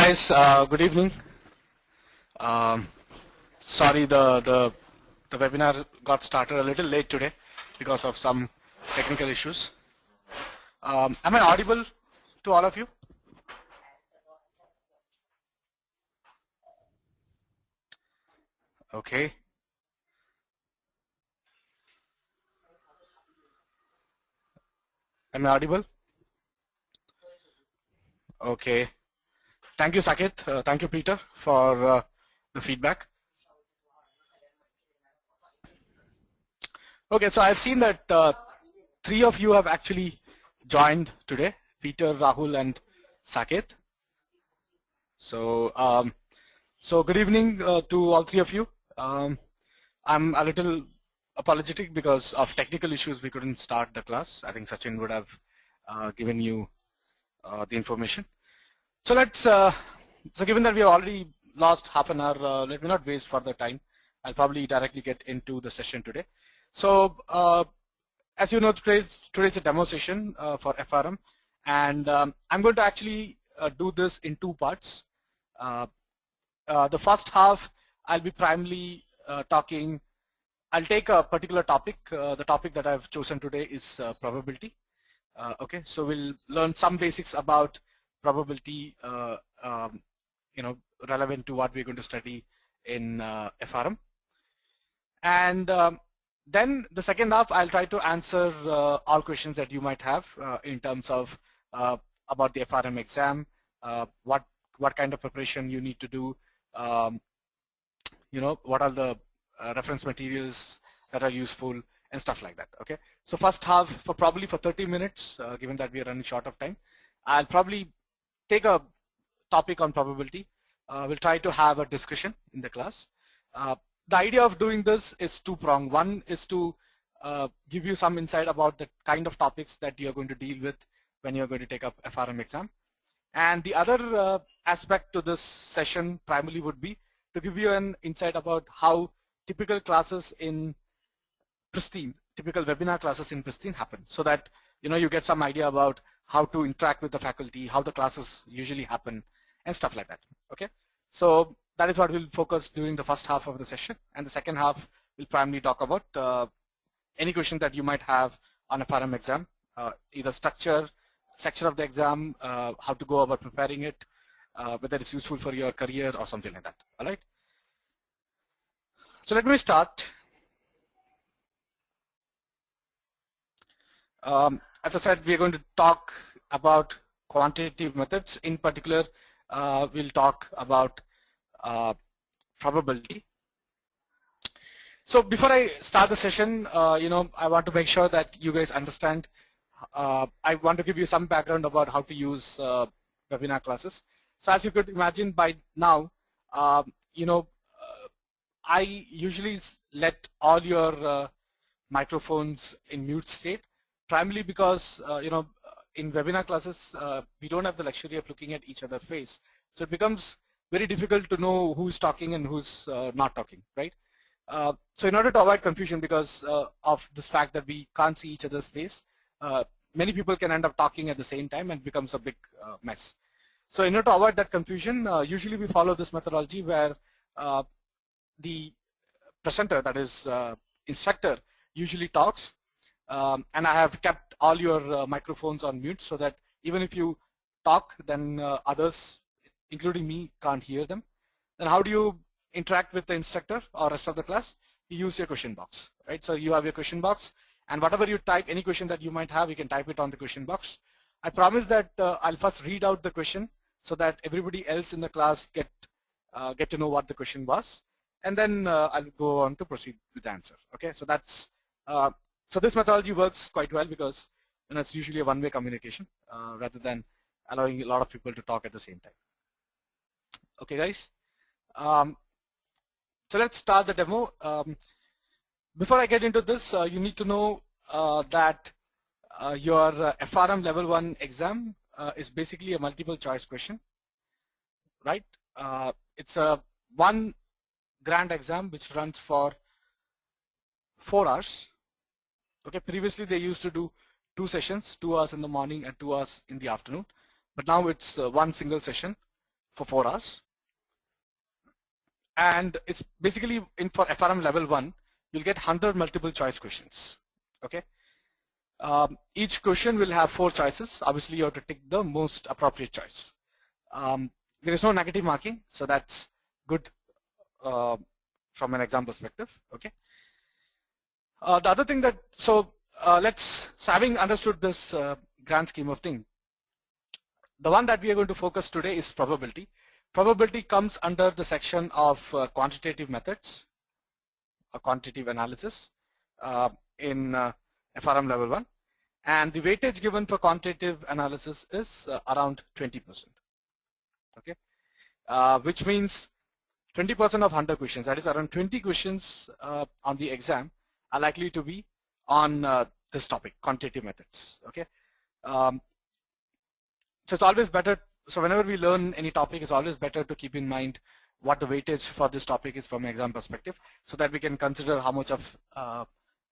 guys, good evening. Um, Sorry, the webinar got started a little late today because of some technical issues. Am I audible to all of you? Okay. Am I audible? Okay. Thank you, Saket. Thank you, Peter, for the feedback. Okay, so I've seen that three of you have actually joined today, Peter, Rahul, and Saket. So, so good evening to all three of you. I'm a little apologetic because of technical issues. We couldn't start the class. I think Sachin would have given you the information. So let's. So given that we have already lost half an hour, let me not waste further time. I'll probably directly get into the session today. So as you know, today's a demo session for FRM, and I'm going to actually do this in two parts. The first half, I'll be primarily talking. I'll take a particular topic. The topic that I've chosen today is probability. Okay, so we'll learn some basics about probability, relevant to what we're going to study in FRM. And then the second half, I'll try to answer all questions that you might have in terms of about the FRM exam, what kind of preparation you need to do, what are the reference materials that are useful and stuff like that. Okay, so first half probably for 30 minutes, given that we are running short of time, I'll probably take a topic on probability. We'll try to have a discussion in the class. The idea of doing this is two-pronged. One is to give you some insight about the kind of topics that you're going to deal with when you're going to take up FRM exam. And the other aspect to this session primarily would be to give you an insight about how typical classes in Pristine, typical webinar classes in Pristine happen, so that you get some idea about how to interact with the faculty, how the classes usually happen, and stuff like that. Okay, so that is what we'll focus during the first half of the session, and the second half will primarily talk about any question that you might have on a FRM exam, either structure of the exam, how to go about preparing it, whether it's useful for your career or something like that. All right. So let me start. As I said, we're going to talk about quantitative methods. In particular, we'll talk about probability. So before I start the session, I want to make sure that you guys understand. I want to give you some background about how to use webinar classes. So as you could imagine by now, I usually let all your microphones in mute state, primarily because in webinar classes we don't have the luxury of looking at each other's face, so it becomes very difficult to know who's talking and who's not talking, right? So in order to avoid confusion because of this fact that we can't see each other's face, many people can end up talking at the same time and becomes a big mess. So in order to avoid that confusion, usually we follow this methodology where the presenter, that is instructor, usually talks, and I have kept all your microphones on mute so that even if you talk, then others, including me, can't hear them. Then how do you interact with the instructor or rest of the class? You use your question box, right? So you have your question box, and whatever you type, any question that you might have, you can type it on the question box. I promise that I'll first read out the question so that everybody else in the class get to know what the question was, and then I'll go on to proceed with the answer. Okay, so that's so this methodology works quite well because it's usually a one-way communication rather than allowing a lot of people to talk at the same time. Okay, guys. So let's start the demo. Before I get into this, you need to know that your FRM level 1 exam is basically a multiple choice question, right? It's a one grand exam which runs for 4 hours. Okay, previously they used to do 2 sessions, 2 hours in the morning and 2 hours in the afternoon, but now it's one single session for 4 hours. And it's basically for FRM level 1, you'll get 100 multiple choice questions. Okay. Each question will have 4 choices. Obviously, you have to tick the most appropriate choice. There is no negative marking, so that's good from an exam perspective. Okay. The other thing that so having understood this grand scheme of thing, the one that we are going to focus today is probability. Probability comes under the section of quantitative methods, or quantitative analysis in FRM level 1, and the weightage given for quantitative analysis is around 20%. Okay, which means 20% of 100 questions, that is around 20 questions on the exam are likely to be on this topic, quantitative methods. Okay, so it's always better. So whenever we learn any topic, it's always better to keep in mind what the weightage for this topic is from an exam perspective, so that we can consider how much of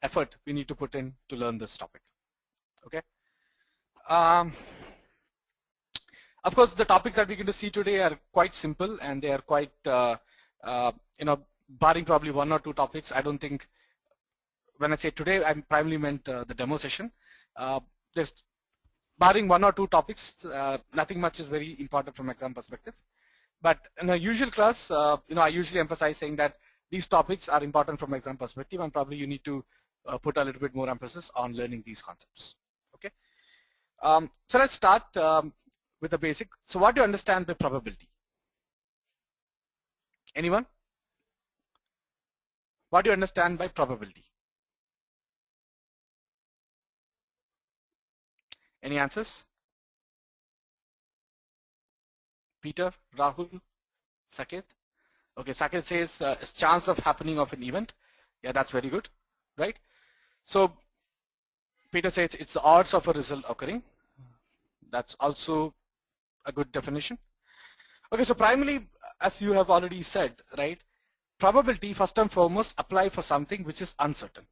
effort we need to put in to learn this topic. Okay. Of course, the topics that we're going to see today are quite simple, and they are quite, barring probably 1 or 2 topics. I don't think, when I say today, I primarily meant the demo session. Just barring 1 or 2 topics, nothing much is very important from exam perspective. But in a usual class, I usually emphasize saying that these topics are important from exam perspective, and probably you need to put a little bit more emphasis on learning these concepts. Okay. So let's start with the basic. So what do you understand by probability? Anyone? What do you understand by probability? Any answers? Peter, Rahul, Saket? Okay, Saket says it's chance of happening of an event. Yeah, that's very good, right? So Peter says it's the odds of a result occurring. That's also a good definition. Okay, so primarily, as you have already said, right, probability first and foremost apply for something which is uncertain,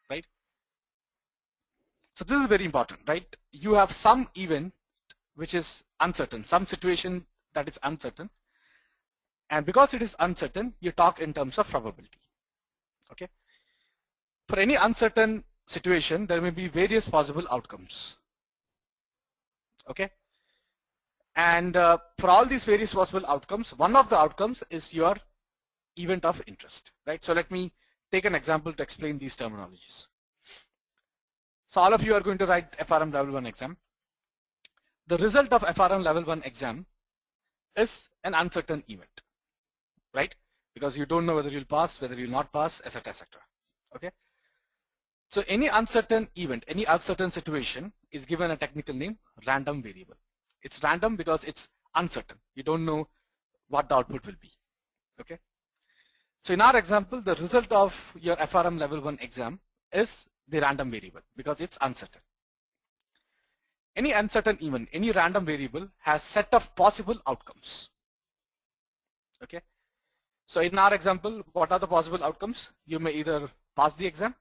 right? So this is very important, right? You have some event which is uncertain, some situation that is uncertain, and because it is uncertain, you talk in terms of probability. Okay. For any uncertain situation, there may be various possible outcomes. Okay. And for all these various possible outcomes, one of the outcomes is your event of interest, right? So let me take an example to explain these terminologies. So all of you are going to write FRM level 1 exam. The result of FRM level 1 exam is an uncertain event, right? Because you don't know whether you'll pass, whether you'll not pass, etc., etc. Okay. So any uncertain event, any uncertain situation is given a technical name, random variable. It's random because it's uncertain. You don't know what the output will be. Okay. So in our example, the result of your FRM level 1 exam is the random variable because it's uncertain. Any uncertain event, any random variable has set of possible outcomes. Okay. So in our example, what are the possible outcomes? You may either pass the exam.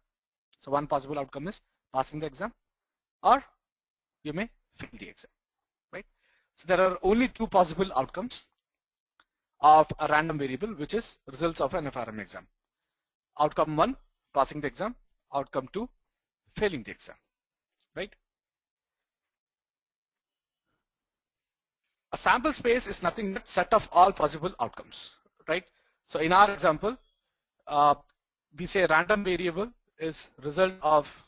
So one possible outcome is passing the exam, or you may fail the exam, right? So there are only 2 possible outcomes of a random variable, which is results of an FRM exam. Outcome 1, passing the exam. Outcome 2, failing the exam, right? A sample space is nothing but set of all possible outcomes, right? So in our example, we say random variable is result of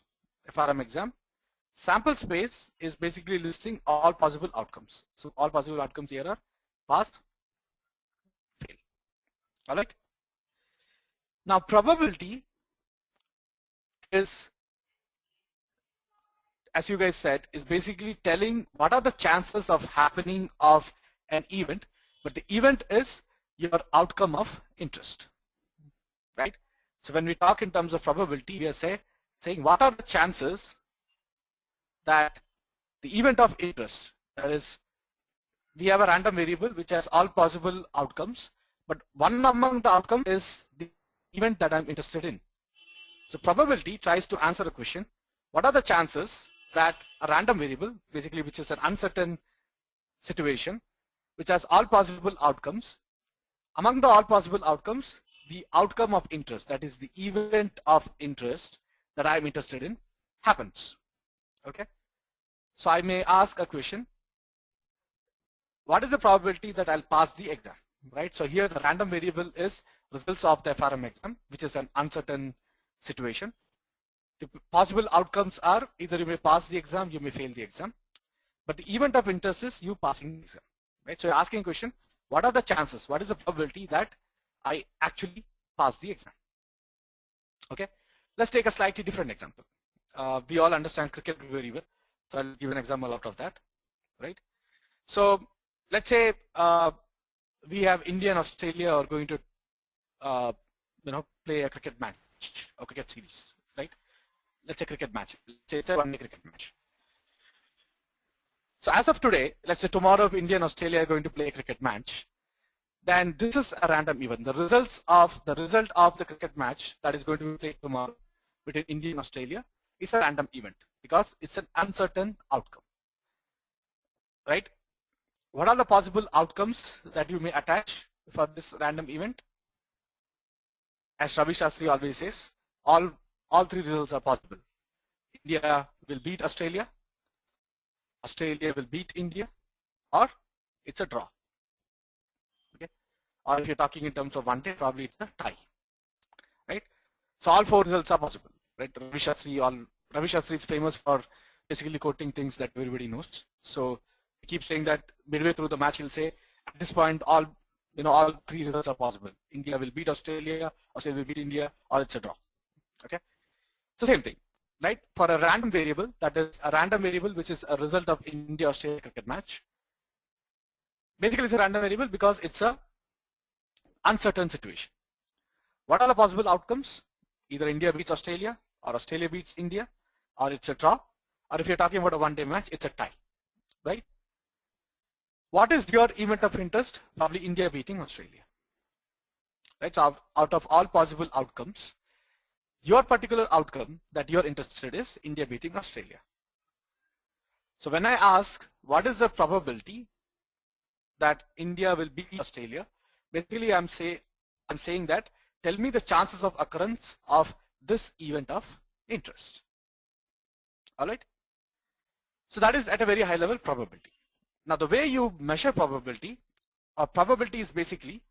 FRM exam. Sample space is basically listing all possible outcomes. So all possible outcomes here are pass, fail. All right. Now probability is, as you guys said, is basically telling what are the chances of happening of an event, but the event is your outcome of interest, right? So when we talk in terms of probability, we are saying what are the chances that the event of interest, that is, we have a random variable which has all possible outcomes, but one among the outcomes is the event that I'm interested in. So probability tries to answer a question, what are the chances that a random variable, basically which is an uncertain situation, which has all possible outcomes. Among the all possible outcomes, the outcome of interest, that is the event of interest that I'm interested in, happens. Okay. So I may ask a question, what is the probability that I'll pass the exam, right? So here the random variable is results of the FRM exam, which is an uncertain situation. The possible outcomes are either you may pass the exam, you may fail the exam, but the event of interest is you passing the exam, right? So you're asking a question, what are the chances, what is the probability that I actually pass the exam? Okay, let's take a slightly different example. We all understand cricket very well, so I'll give an example out of that, right? So let's say we have India and Australia are going to play a cricket match or cricket series, right? Let's say cricket match. Let's say it's a one-day cricket match. So as of today, let's say tomorrow if India and Australia are going to play a cricket match, then this is a random event. The result of the cricket match that is going to be played tomorrow between India and Australia is a random event because it's an uncertain outcome, right? What are the possible outcomes that you may attach for this random event? As Ravi Shastri always says, all three results are possible. India will beat Australia, Australia will beat India, or it's a draw. Okay, or if you're talking in terms of one day, probably it's a tie, right? So all four results are possible, right? Ravi Shastri is famous for basically quoting things that everybody knows. So he keeps saying that midway through the match he'll say, at this point all three results are possible. India will beat Australia, Australia will beat India, or it's a draw. Okay, so same thing, right? For a random variable, that is a random variable which is a result of India-Australia cricket match. Basically it's a random variable because it's a uncertain situation. What are the possible outcomes? Either India beats Australia, or Australia beats India, or it's a draw, or if you're talking about a one-day match, it's a tie, right? What is your event of interest? Probably India beating Australia, right? So out of all possible outcomes, your particular outcome that you're interested in is India beating Australia. So when I ask what is the probability that India will beat Australia, basically I'm saying that tell me the chances of occurrence of this event of interest. All right. So that is at a very high level probability. Now the way you measure probability, probability is basically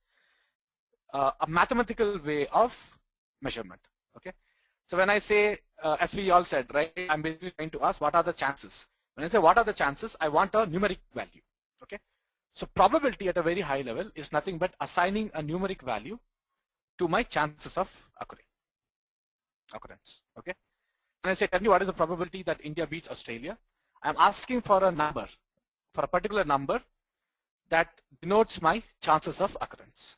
a mathematical way of measurement. Okay. So when I say, as we all said, right, I'm basically trying to ask what are the chances. When I say what are the chances, I want a numeric value. Okay. So probability at a very high level is nothing but assigning a numeric value to my chances of occurrence. Okay. When I say tell me what is the probability that India beats Australia, I'm asking for a number, for a particular number that denotes my chances of occurrence.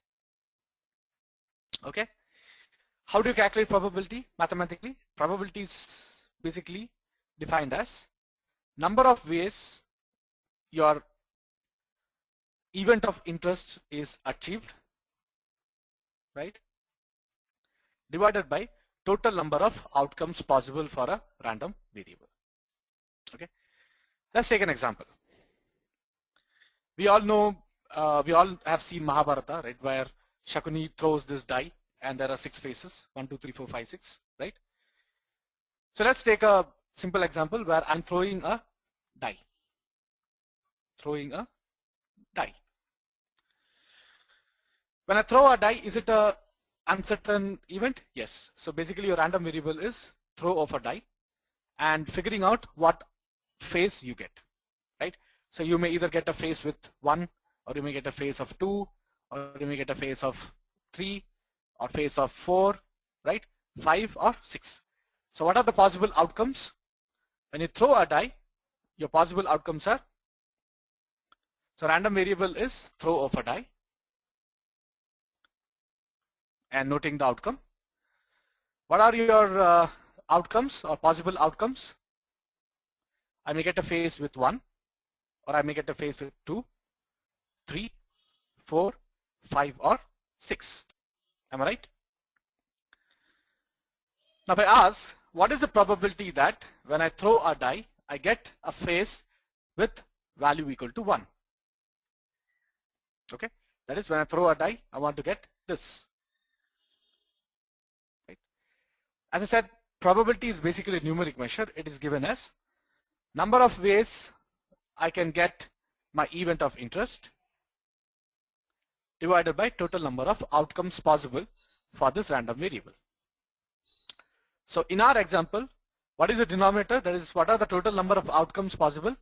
Okay. How do you calculate probability mathematically? Probability is basically defined as number of ways your event of interest is achieved, right, divided by total number of outcomes possible for a random variable. Okay. Let's take an example. We all know, we all have seen Mahabharata, right, where Shakuni throws this die and there are 6 faces, 1, 2, 3, 4, 5, 6, right? So let's take a simple example where I'm throwing a die. When I throw a die, is it a uncertain event? Yes. So basically your random variable is throw of a die and figuring out what face you get, right? So you may either get a face with 1, or you may get a face of 2, or you may get a face of 3, or face of 4, right? 5 or 6. So what are the possible outcomes? When you throw a die, your possible outcomes are, so random variable is throw of a die and noting the outcome. What are your outcomes or possible outcomes? I may get a face with 1, or I may get a face with 2, 3, 4, 5 or 6. Am I right? Now if I ask, what is the probability that when I throw a die, I get a face with value equal to 1? Okay, that is when I throw a die, I want to get this. Right? As I said, probability is basically a numeric measure. It is given as number of ways I can get my event of interest divided by total number of outcomes possible for this random variable. So in our example, what is the denominator? That is, what are the total number of outcomes possible?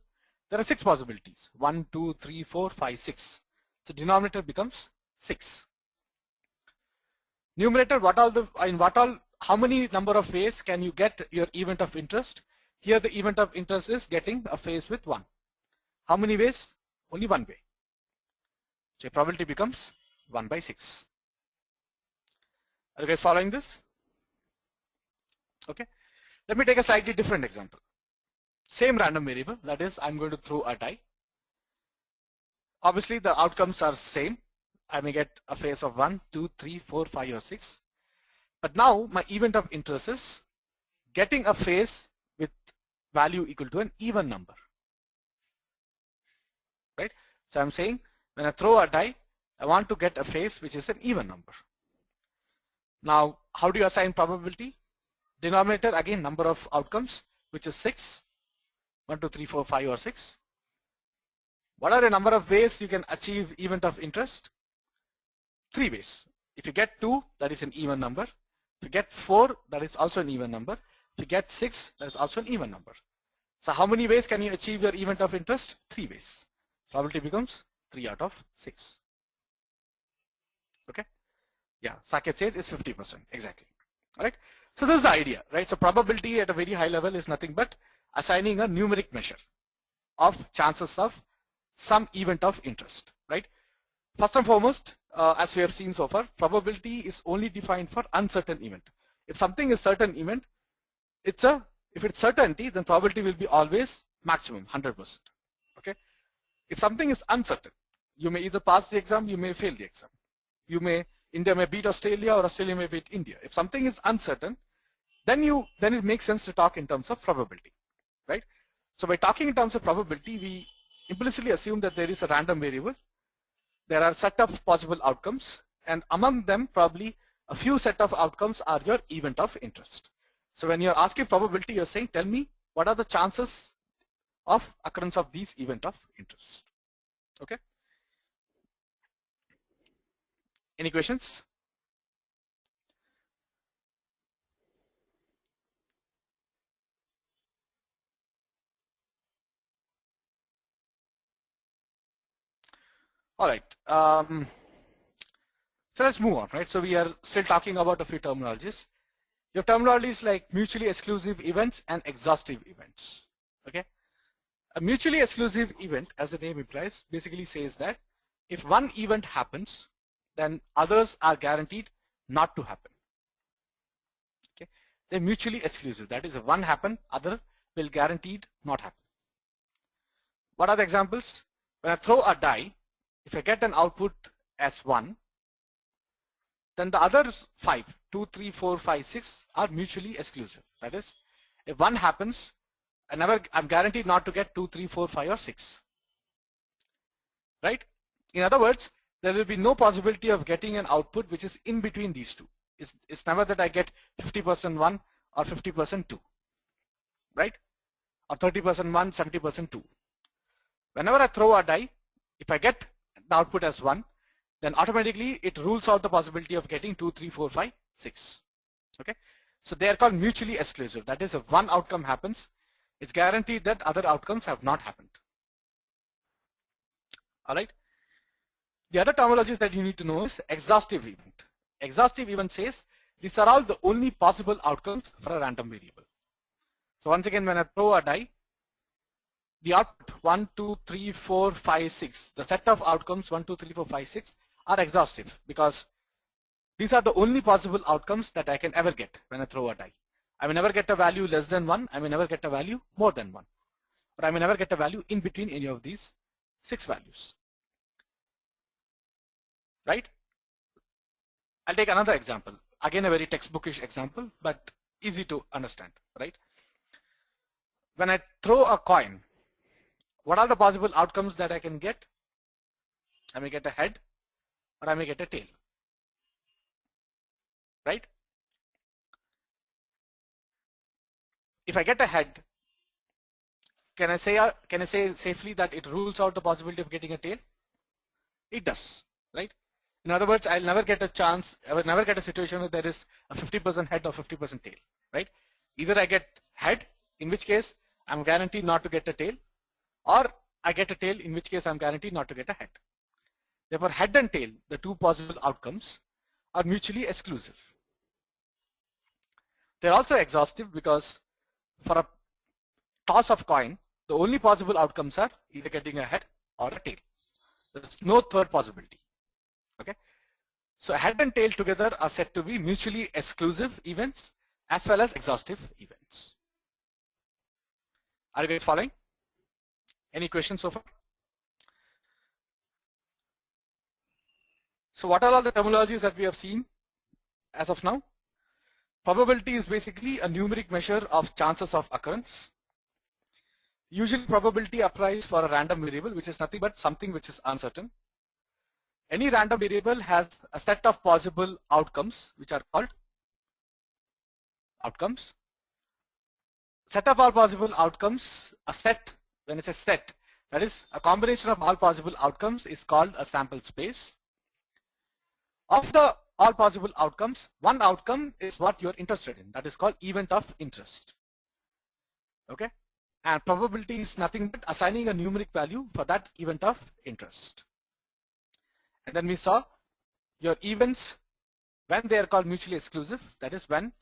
There are 6 possibilities. 1, 2, 3, 4, 5, 6. So denominator becomes 6. Numerator, how many number of ways can you get your event of interest? Here the event of interest is getting a phase with 1. How many ways? Only one way. So probability becomes 1 by 6. Are you guys following this? Okay. Let me take a slightly different example. Same random variable, that is, I'm going to throw a die. Obviously the outcomes are same. I may get a phase of 1, 2, 3, 4, 5 or 6. But now my event of interest is getting a phase with value equal to an even number. Right? So I'm saying when I throw a die, I want to get a phase which is an even number. Now how do you assign probability? Denominator, again, number of outcomes, which is 6. 1, 2, 3, 4, 5 or 6. What are the number of ways you can achieve event of interest? 3 ways. If you get 2, that is an even number. If you get 4, that is also an even number. If you get 6, that is also an even number. So how many ways can you achieve your event of interest? 3 ways. Probability becomes 3 out of 6. Okay? Yeah, Saket says it's 50%. Exactly. Alright? So this is the idea, right? So probability at a very high level is nothing but assigning a numeric measure of chances of some event of interest, right? First and foremost, as we have seen so far, probability is only defined for uncertain event. If something is certain event, if it's certainty, then probability will be always maximum, 100%. Okay? If something is uncertain, you may either pass the exam, you may fail the exam. India may beat Australia or Australia may beat India. If something is uncertain, then it makes sense to talk in terms of probability, right? So by talking in terms of probability, we implicitly assume that there is a random variable. There are a set of possible outcomes, and among them probably a few set of outcomes are your event of interest. So when you're asking probability, you're saying, tell me what are the chances of occurrence of these event of interest. Okay? Any questions? All right. So let's move on, right? So we are still talking about a few terminologies. You have terminologies like mutually exclusive events and exhaustive events. Okay? A mutually exclusive event, as the name implies, basically says that if one event happens, then others are guaranteed not to happen. Okay? They're mutually exclusive. That is, if one happen, other will guaranteed not happen. What are the examples? When I throw a die, if I get an output as 1, then the other 5, 2, 3, 4, 5, 6 are mutually exclusive. That is, if 1 happens, I'm guaranteed not to get 2, 3, 4, 5 or 6. Right? In other words, there will be no possibility of getting an output which is in between these two. It's never that I get 50% 1 or 50% 2. Right? Or 30% 1, 70% 2. Whenever I throw a die, if I get the output as 1, then automatically it rules out the possibility of getting 2, 3, 4, 5, 6. Okay? So they are called mutually exclusive. That is, if one outcome happens, it's guaranteed that other outcomes have not happened. Alright? The other terminologies that you need to know is exhaustive event. Exhaustive event says these are all the only possible outcomes for a random variable. So once again, when I throw a die, the output 1, 2, 3, 4, 5, 6, the set of outcomes 1, 2, 3, 4, 5, 6 are exhaustive because these are the only possible outcomes that I can ever get when I throw a die. I may never get a value less than 1, I may never get a value more than 1, or I may never get a value in between any of these 6 values. Right? I'll take another example. Again, a very textbookish example, but easy to understand, right? When I throw a coin, what are the possible outcomes that I can get? I may get a head, or I may get a tail, right? If I get a head, can I say safely that it rules out the possibility of getting a tail? It does, right? In other words, I'll never get a chance, I will never get a situation where there is a 50% head or 50% tail, right? Either I get head, in which case I'm guaranteed not to get a tail, or I get a tail, in which case I'm guaranteed not to get a head. Therefore, head and tail, the two possible outcomes, are mutually exclusive. They're also exhaustive because for a toss of coin, the only possible outcomes are either getting a head or a tail. There's no third possibility. Okay. So head and tail together are said to be mutually exclusive events as well as exhaustive events. Are you guys following? Any questions so far? So what are all the terminologies that we have seen as of now? Probability is basically a numeric measure of chances of occurrence. Usually probability applies for a random variable, which is nothing but something which is uncertain. Any random variable has a set of possible outcomes, which are called outcomes. Set of all possible outcomes, a set, when it's a set, that is a combination of all possible outcomes, is called a sample space. Of the all possible outcomes, one outcome is what you're interested in, that is called event of interest. Okay, and probability is nothing but assigning a numeric value for that event of interest. And then we saw your events, when they are called mutually exclusive, that is when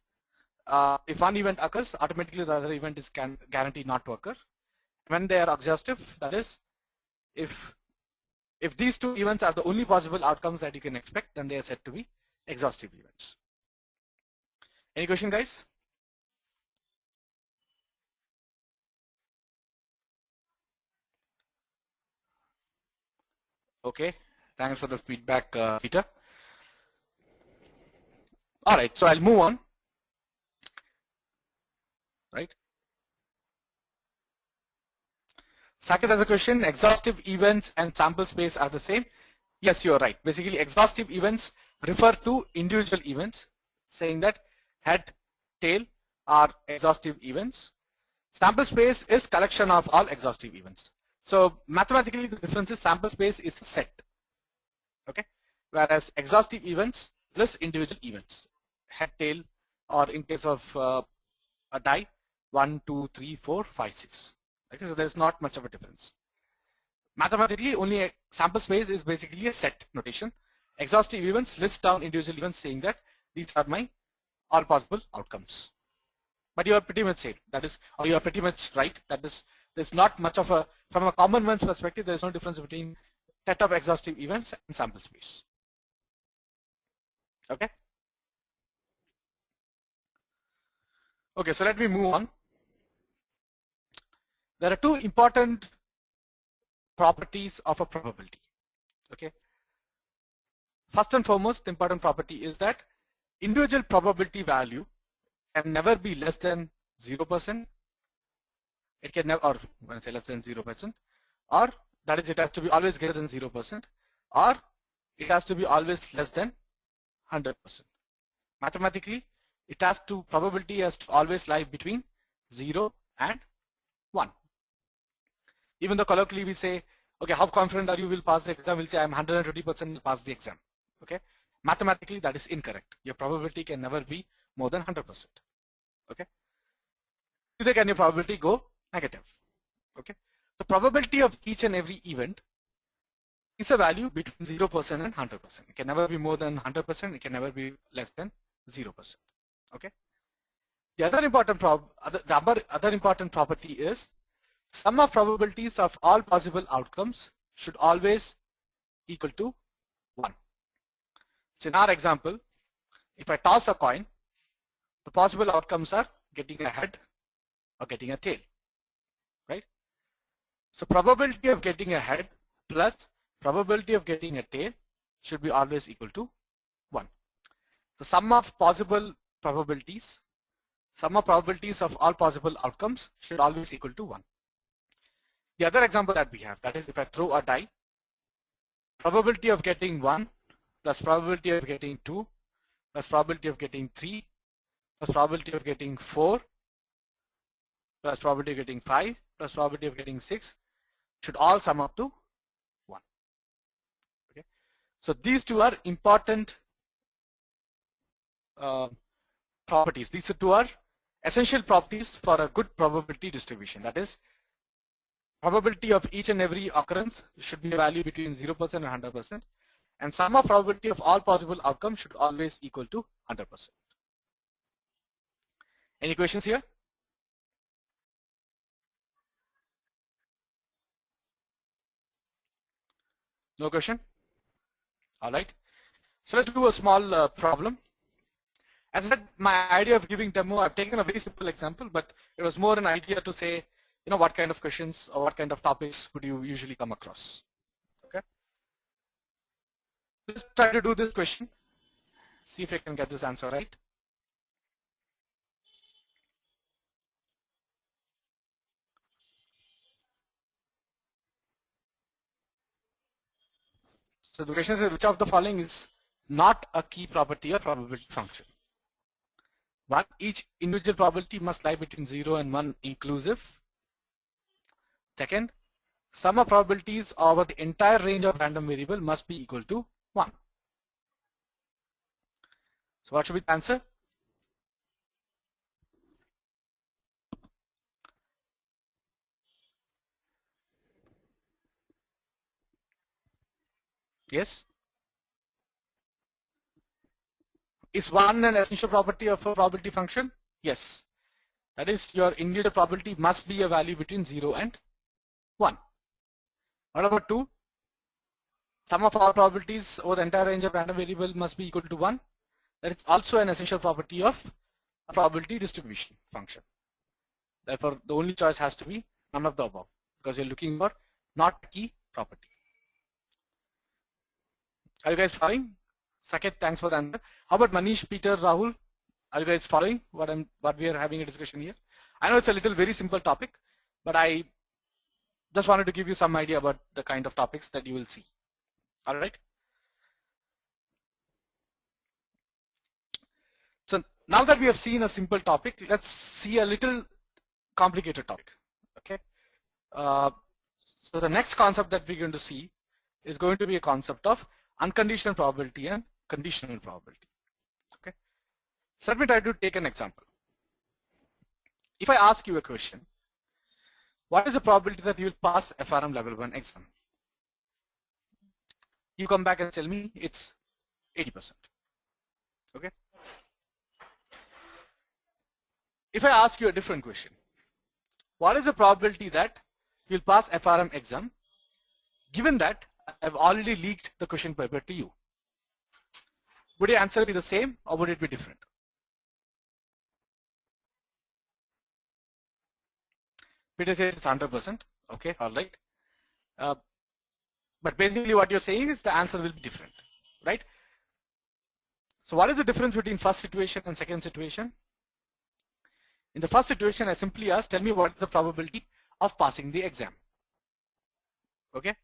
if one event occurs, automatically the other event is guaranteed not to occur. When they are exhaustive, that is if these two events are the only possible outcomes that you can expect, then they are said to be exhaustive events. Any question, guys? Okay, thanks for the feedback, Peter. All right, so I'll move on. Right. Saket has a question, exhaustive events and sample space are the same. Yes, you're right. Basically, exhaustive events refer to individual events, saying that head, tail are exhaustive events. Sample space is collection of all exhaustive events. So mathematically, the difference is sample space is a set. Okay, whereas exhaustive events plus individual events, head, tail, or in case of a die, 1, 2, 3, 4, 5, 6. Okay, so there's not much of a difference. Mathematically, only a sample space is basically a set notation. Exhaustive events lists down individual events, saying that these are my all possible outcomes. But you are pretty much safe. That is, or you are pretty much right. That is, there's not much of a, from a common man's perspective, there's no difference between set of exhaustive events and sample space. Okay. Okay, so let me move on. There are two important properties of a probability. Okay. First and foremost, the important property is that individual probability value can never be less than 0%. It can never, or when I say less than 0%, or that is, it has to be always greater than 0%, or it has to be always less than 100%. Mathematically, it has to, probability has to always lie between 0 and 1. Even though colloquially we say, okay, how confident are you will pass the exam? We'll say I'm 120% pass the exam. Okay, mathematically that is incorrect. Your probability can never be more than 100%. Okay, either can your probability go negative. Okay, the probability of each and every event is a value between 0% and 100%. It can never be more than 100%. It can never be less than 0%. Okay. The other important property is sum of probabilities of all possible outcomes should always equal to 1. So in our example, if I toss a coin, the possible outcomes are getting a head or getting a tail, right? So probability of getting a head plus probability of getting a tail should be always equal to 1. The sum of possible probabilities, sum of probabilities of all possible outcomes should always equal to 1. The other example that we have, that is if I throw a die, probability of getting 1 plus probability of getting 2 plus probability of getting 3 plus probability of getting 4 plus probability of getting 5 plus probability of getting 6 should all sum up to 1. Okay. So these two are important properties. These two are essential properties for a good probability distribution. That is, probability of each and every occurrence should be a value between 0% and 100%, and sum of probability of all possible outcomes should always equal to 100%. Any questions here? No question? All right. So let's do a small problem. As I said, my idea of giving demo, I've taken a very simple example, but it was more an idea to say, what kind of questions or what kind of topics would you usually come across. Okay. Let's try to do this question. See if I can get this answer right. So the question is, which of the following is not a key property or probability function? 1. Each individual probability must lie between 0 and 1 inclusive. Second, sum of probabilities over the entire range of random variable must be equal to 1. So what should be the answer? Yes? Is 1 an essential property of a probability function? Yes. That is, your individual probability must be a value between 0 and 1. What about 2? Sum of all probabilities over the entire range of random variable must be equal to 1. That is also an essential property of a probability distribution function. Therefore, the only choice has to be none of the above, because you're looking for not key property. Are you guys following? Saket, thanks for the answer. How about Manish, Peter, Rahul? Are you guys following what we are having a discussion here? I know it's a little very simple topic, but I just wanted to give you some idea about the kind of topics that you will see. All right. So now that we have seen a simple topic, let's see a little complicated topic. Okay. So the next concept that we're going to see is going to be a concept of unconditional probability and conditional probability. Okay. So let me try to take an example. If I ask you a question, what is the probability that you will pass FRM level 1 exam? You come back and tell me it's 80%. Okay. If I ask you a different question, what is the probability that you'll pass FRM exam given that I've already leaked the question paper to you? Would your answer be the same or would it be different? Peter says it's 100%. Okay, all right. But basically what you're saying is the answer will be different, right? So what is the difference between first situation and second situation? In the first situation, I simply asked, tell me what is the probability of passing the exam. Okay.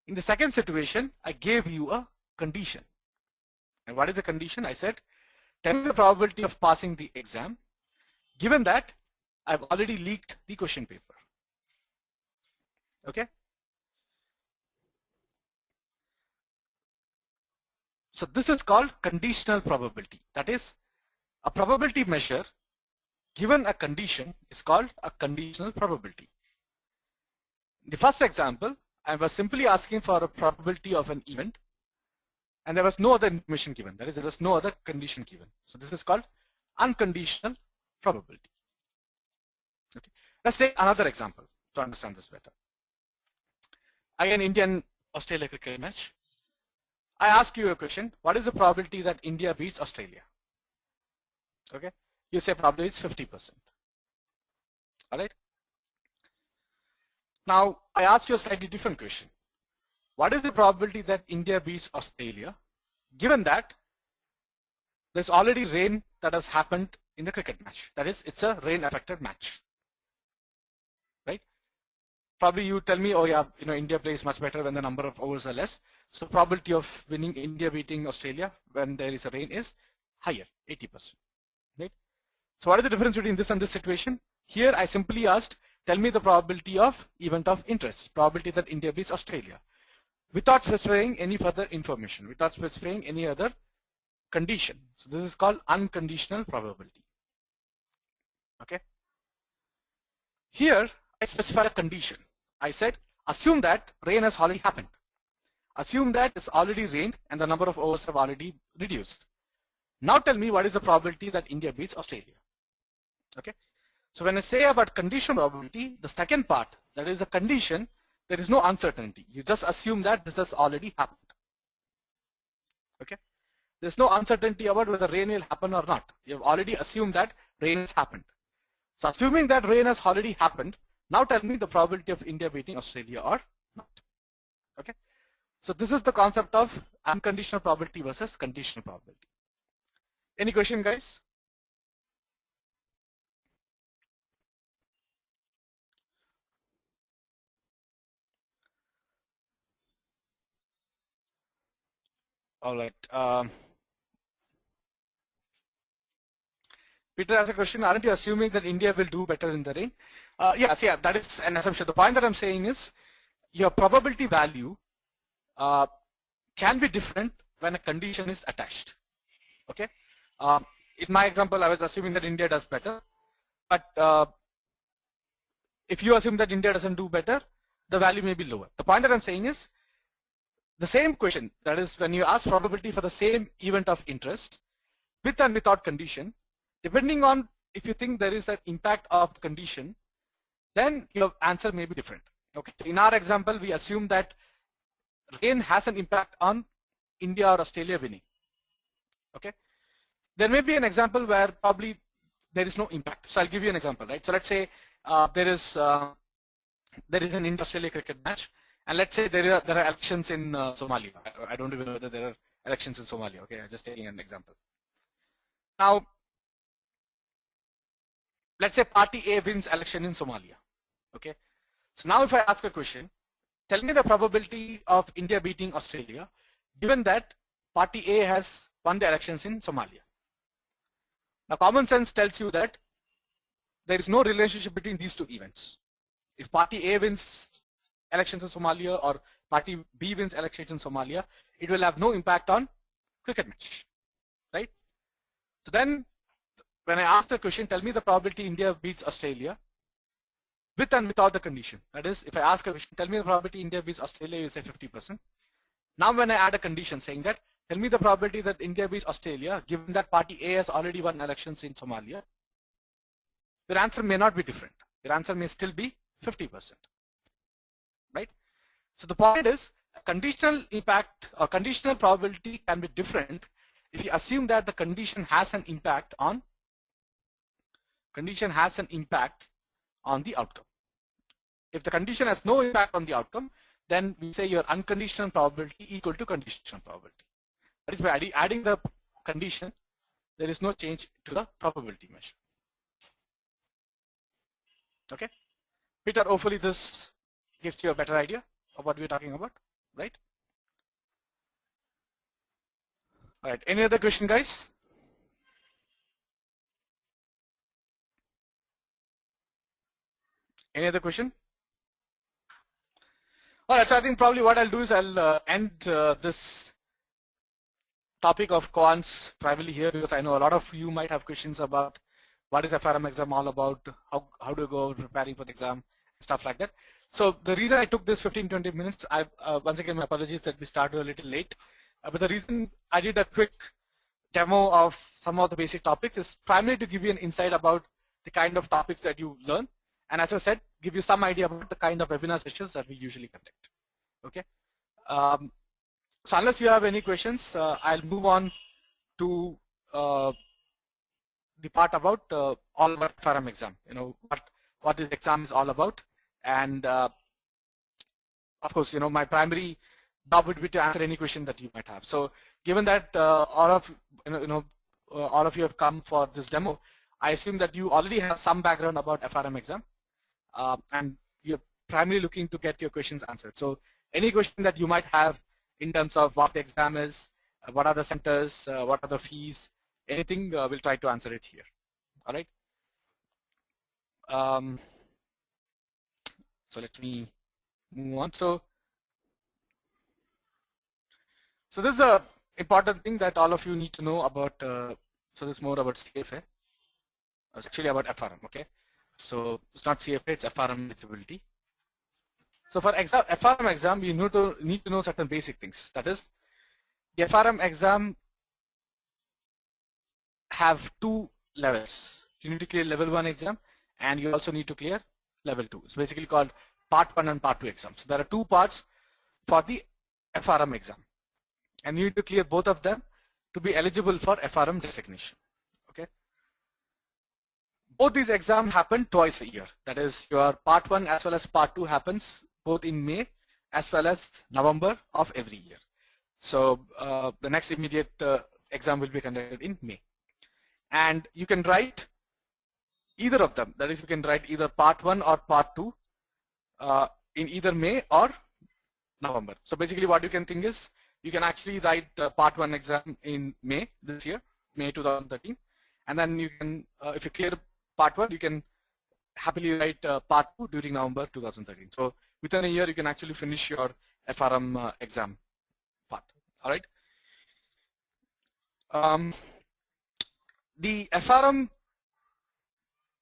In the second situation, I gave you a condition. And what is the condition? I said, tell me the probability of passing the exam, given that I've already leaked the question paper. Okay. So this is called conditional probability. That is, a probability measure given a condition is called a conditional probability. In the first example, I was simply asking for a probability of an event and there was no other information given. That is, there was no other condition given. So this is called unconditional probability. Okay. Let's take another example to understand this better. Again, Indian-Australia cricket match. I ask you a question, what is the probability that India beats Australia? Okay, you say probably it's 50%. All right. Now, I ask you a slightly different question. What is the probability that India beats Australia, given that there's already rain that has happened in the cricket match? That is, it's a rain-affected match. Right? probably you tell me, oh yeah, India plays much better when the number of overs are less. So probability of winning India beating Australia when there is a rain is higher, 80%. Right? So what is the difference between this and this situation? Here I simply asked, tell me the probability of event of interest, probability that India beats Australia, without specifying any further information, without specifying any other condition. So this is called unconditional probability. Okay. Here I specified a condition. I said, assume that rain has already happened. Assume that it's already rained and the number of overs have already reduced. Now tell me what is the probability that India beats Australia. Okay. So when I say about conditional probability, the second part, that is a condition, there is no uncertainty. You just assume that this has already happened. Okay. There's no uncertainty about whether rain will happen or not. You've already assumed that rain has happened. So assuming that rain has already happened, now tell me the probability of India beating Australia or not. Okay. So this is the concept of unconditional probability versus conditional probability. Any question, guys? All right. Peter has a question. Aren't you assuming that India will do better in the rain? Yes, yeah, that is an assumption. The point that I'm saying is your probability value can be different when a condition is attached. Okay. In my example, I was assuming that India does better, but if you assume that India doesn't do better, the value may be lower. The point that I'm saying is the same question, that is when you ask probability for the same event of interest with and without condition, depending on if you think there is an impact of the condition, then your answer may be different. Okay. So in our example, we assume that rain has an impact on India or Australia winning. Okay. There may be an example where probably there is no impact. So I'll give you an example, right? So let's say there is an India-Australia cricket match, and let's say there are elections in Somalia. I don't even know whether there are elections in Somalia. Okay, I'm just taking an example. Now, let's say party A wins election in Somalia. Okay. So now if I ask a question, tell me the probability of India beating Australia, given that party A has won the elections in Somalia. Now common sense tells you that there is no relationship between these two events. If party A wins elections in Somalia or party B wins elections in Somalia, it will have no impact on cricket match, right? So then when I ask the question, tell me the probability India beats Australia with and without the condition. That is, if I ask a question, tell me the probability India beats Australia, you say 50%. Now when I add a condition saying that, tell me the probability that India beats Australia, given that party A has already won elections in Somalia, your answer may not be different. Your answer may still be 50%, right? So the point is, conditional impact or conditional probability can be different if you assume that the condition has an impact on the outcome. If the condition has no impact on the outcome, then we say your unconditional probability equal to conditional probability. That is, by adding the condition, there is no change to the probability measure. Okay, Peter, hopefully this gives you a better idea of what we're talking about, right? All right, any other question, guys? Any other question? All right, so I think probably what I'll do is I'll end this topic of quants primarily here, because I know a lot of you might have questions about what is FRM exam all about, how do you go preparing for the exam, stuff like that. So the reason I took this 15-20 minutes, once again my apologies that we started a little late, but the reason I did a quick demo of some of the basic topics is primarily to give you an insight about the kind of topics that you learn, and as I said, give you some idea about the kind of webinar sessions that we usually conduct. Okay. So unless you have any questions, I'll move on to the part about all about FRM exam. You know what this exam is all about, and of course, you know, my primary job would be to answer any question that you might have. So given that all of you have come for this demo, I assume that you already have some background about FRM exam, and you're primarily looking to get your questions answered. So any question that you might have in terms of what the exam is, what are the centers, what are the fees, anything, we'll try to answer it here. All right. So let me move on. So this is a important thing that all of you need to know about. So this is more about CFA. It's actually about FRM. Okay. So it's not CFA, it's FRM eligibility. So for FRM exam, you need to know certain basic things. That is, the FRM exam have two levels. You need to clear level 1 exam, and you also need to clear level 2. It's basically called part 1 and part 2 exams. So there are two parts for the FRM exam, and you need to clear both of them to be eligible for FRM designation. Okay. Both these exams happen twice a year. That is, your part 1 as well as part 2 happens both in May as well as November of every year. So the next immediate exam will be conducted in May. And you can write either of them. That is, you can write either part 1 or part 2 in either May or November. So basically what you can think is, you can actually write part 1 exam in May this year, May 2013. And then you can, if you clear part 1, you can happily write part 2 during November 2013. So within a year, you can actually finish your FRM exam part. All right. The FRM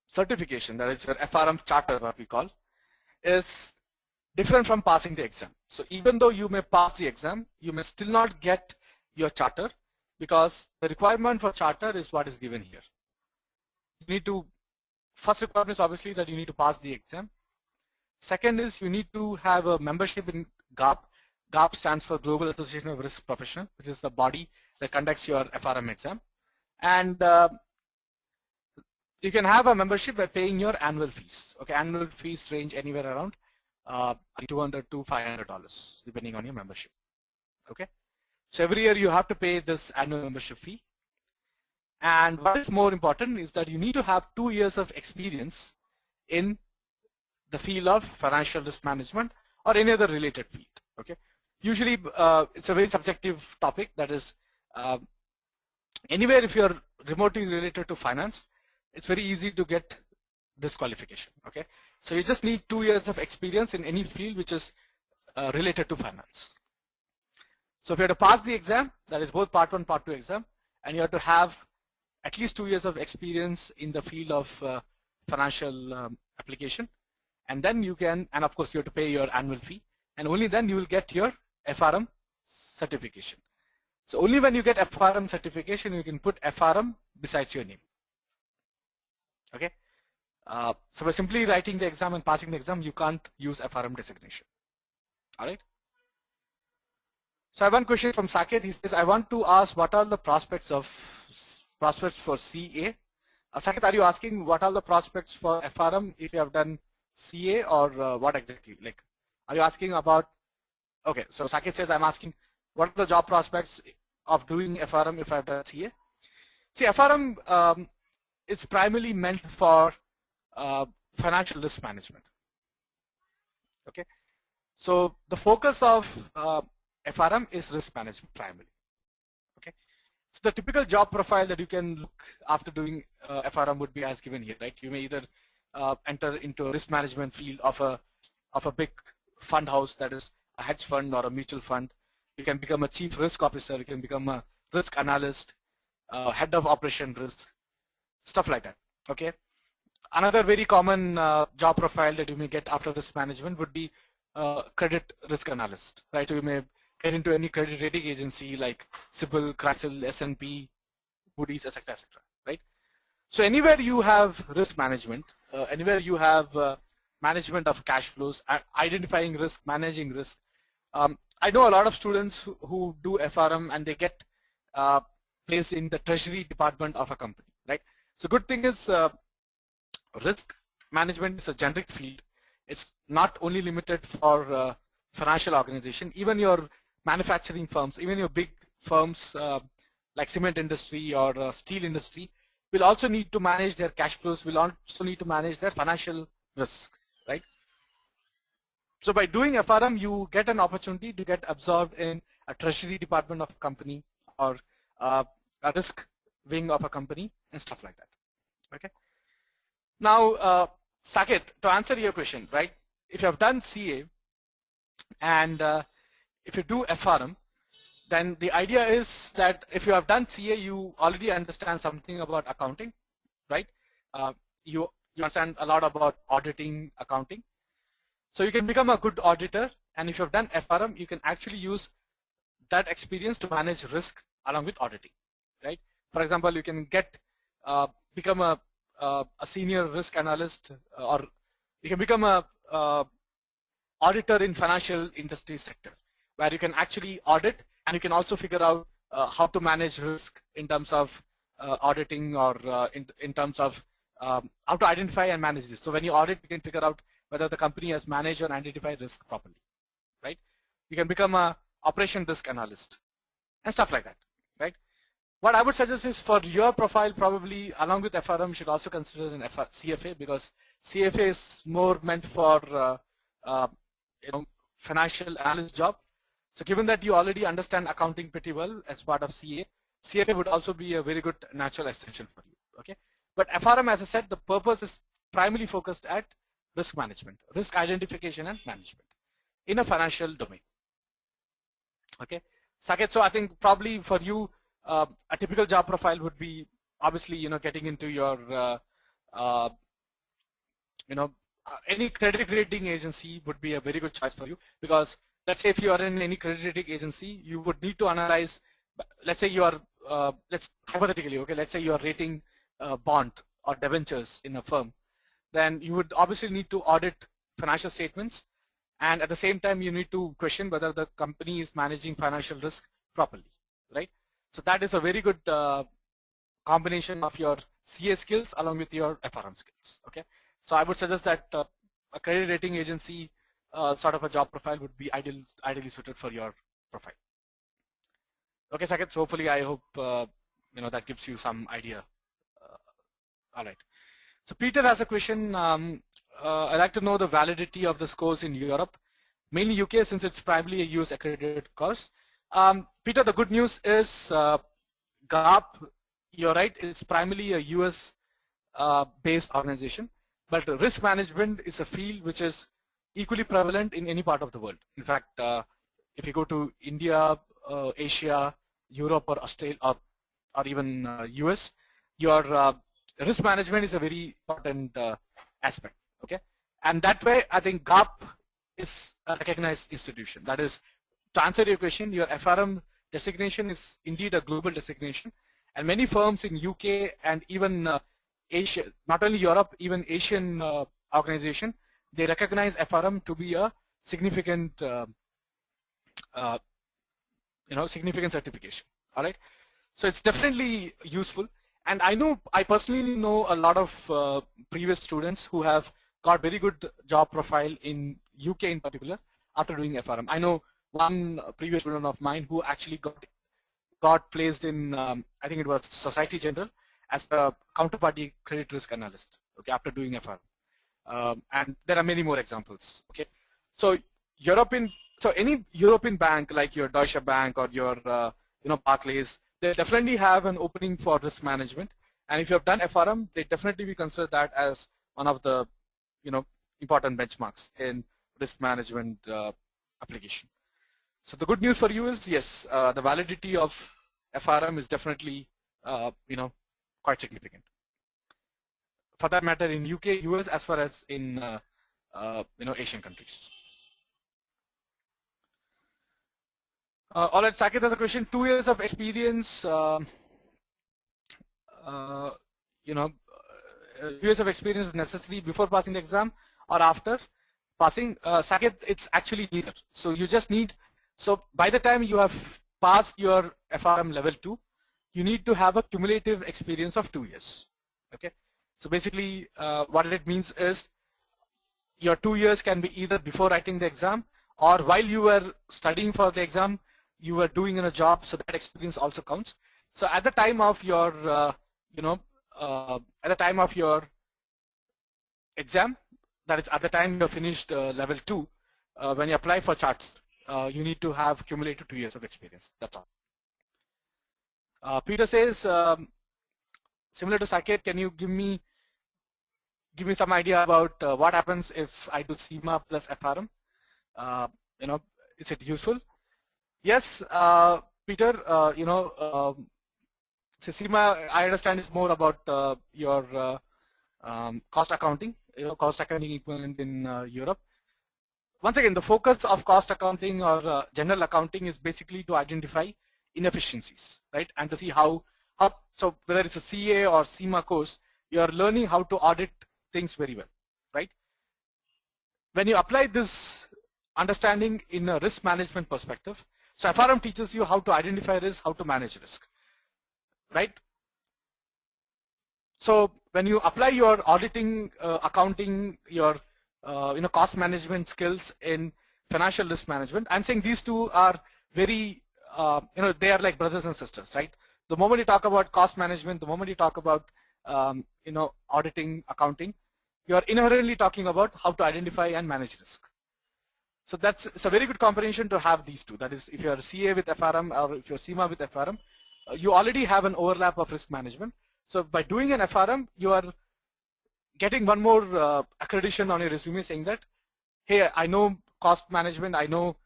certification, that is your FRM charter, what we call, is different from passing the exam. So even though you may pass the exam, you may still not get your charter, because the requirement for charter is what is given here. You need to, first requirement is obviously that you need to pass the exam. Second is you need to have a membership in GAP. GAP stands for Global Association of Risk Professionals, which is the body that conducts your FRM exam. And you can have a membership by paying your annual fees. Okay, annual fees range anywhere around $200 to $500 depending on your membership. Okay, so every year you have to pay this annual membership fee. And what is more important is that you need to have 2 years of experience in the field of financial risk management or any other related field. Okay, usually it's a very subjective topic. That is, anywhere if you're remotely related to finance, it's very easy to get this qualification. Okay, so you just need 2 years of experience in any field which is related to finance. So if you have to pass the exam, that is both part 1, part 2 exam, and you have to have at least 2 years of experience in the field of financial application, and then you can, and of course you have to pay your annual fee, and only then you will get your FRM certification. So only when you get FRM certification, you can put FRM besides your name. Okay. So by simply writing the exam and passing the exam, you can't use FRM designation. All right. So I have one question from Saket. He says, I want to ask what are the prospects for CA. Saket, are you asking what are the prospects for FRM if you have done CA, or what exactly? Like, are you asking about? Okay, so Saket says, I'm asking what are the job prospects of doing FRM if I have done CA. See, FRM is primarily meant for financial risk management. Okay, so the focus of FRM is risk management primarily. Okay, so the typical job profile that you can look after doing FRM would be as given here, right? You may either enter into a risk management field of a big fund house, that is a hedge fund or a mutual fund. You can become a chief risk officer. You can become a risk analyst, head of operation risk, stuff like that. Okay. Another very common job profile that you may get after risk management would be credit risk analyst, right? So you may get into any credit rating agency like CIBIL, CRISIL, S&P, Moody's, etc., etc., right? So anywhere you have risk management, anywhere you have management of cash flows, identifying risk, managing risk. I know a lot of students who do FRM and they get placed in the treasury department of a company, right? So good thing is risk management is a generic field. It's not only limited for financial organization. Even your manufacturing firms, even your big firms like cement industry or steel industry will also need to manage their cash flows, will also need to manage their financial risk, right? So by doing FRM, you get an opportunity to get absorbed in a treasury department of a company or a risk wing of a company and stuff like that. Okay. Now, Saket, to answer your question, right? If you have done CA and if you do FRM, then the idea is that if you have done CA, you already understand something about accounting, right? You understand a lot about auditing, accounting. So you can become a good auditor, and if you have done FRM, you can actually use that experience to manage risk along with auditing, right? For example, you can become a senior risk analyst, or you can become a auditor in financial industry sector, where you can actually audit, and you can also figure out how to manage risk in terms of auditing, or in terms of how to identify and manage this. So when you audit, you can figure out whether the company has managed or identified risk properly, right? You can become a operation risk analyst and stuff like that, right? What I would suggest is, for your profile, probably along with FRM, you should also consider an CFA, because CFA is more meant for financial analyst job. So given that you already understand accounting pretty well as part of CA, CFA would also be a very good natural extension for you. Okay, but FRM, as I said, the purpose is primarily focused at risk management, risk identification and management in a financial domain. Okay, Saket, so I think probably for you, a typical job profile would be obviously getting into your any credit rating agency would be a very good choice for you, because let's say if you are in any credit rating agency, you would need to analyze. Let's say you are let's hypothetically, okay, let's say you are rating bond or debentures in a firm, then you would obviously need to audit financial statements, and at the same time you need to question whether the company is managing financial risk properly, right? So that is a very good combination of your CA skills along with your FRM skills. Okay, so I would suggest that a credit rating agency sort of a job profile would be ideally suited for your profile. Okay, Saket, so hopefully I hope that gives you some idea. All right. So Peter has a question. I'd like to know the validity of the scores in Europe, mainly UK, since it's primarily a US accredited course. Peter, the good news is GAP, you're right, it's primarily a US based organization, but risk management is a field which is equally prevalent in any part of the world. In fact, if you go to India, Asia, Europe, or Australia, or even US, your risk management is a very important aspect. Okay, and that way I think GAP is a recognized institution. That is, to answer your question, your FRM designation is indeed a global designation, and many firms in UK and even Asia, not only Europe, even Asian organization, they recognize FRM to be a significant significant certification. All right, so it's definitely useful. And I personally know a lot of previous students who have got very good job profile in UK in particular after doing FRM. I know one previous student of mine who actually got placed in, I think it was Society General, as a counterparty credit risk analyst, okay, after doing FRM. And there are many more examples. Okay, so any European bank like your Deutsche Bank or your Barclays, they definitely have an opening for risk management, and if you have done FRM, they definitely will consider that as one of the important benchmarks in risk management application. So the good news for you is, yes, the validity of FRM is definitely quite significant. For that matter, in UK, US, as far as in Asian countries. All right, Saket has a question. 2 years of experience, 2 years of experience is necessary before passing the exam or after passing? Saket, it's actually neither. So you just need, so by the time you have passed your FRM level 2, you need to have a cumulative experience of 2 years. Okay, so basically what it means is your 2 years can be either before writing the exam, or while you were studying for the exam, you were doing in a job, so that experience also counts. So at the time of your, at the time of your exam, that is at the time you finished level 2, when you apply for chartered, you need to have cumulative 2 years of experience. That's all. Peter says, similar to Saket, can you give me some idea about what happens if I do SEMA plus FRM? Is it useful? Yes, Peter. SEMA, I understand, is more about your cost accounting. Cost accounting equivalent in Europe. Once again, the focus of cost accounting or general accounting is basically to identify inefficiencies, right? And to see how so whether it's a CA or SEMA course, you are learning how to audit things very well, right? When you apply this understanding in a risk management perspective, so FRM teaches you how to identify risk, how to manage risk, right? So when you apply your auditing, accounting, your cost management skills in financial risk management, I'm saying these two are very, they are like brothers and sisters, right? The moment you talk about cost management, the moment you talk about, auditing, accounting, you are inherently talking about how to identify and manage risk. So it's a very good combination to have these two. That is, if you're CA with FRM or if you're SEMA with FRM, you already have an overlap of risk management. So by doing an FRM, you are getting one more accreditation on your resume saying that, hey, I know cost management, I know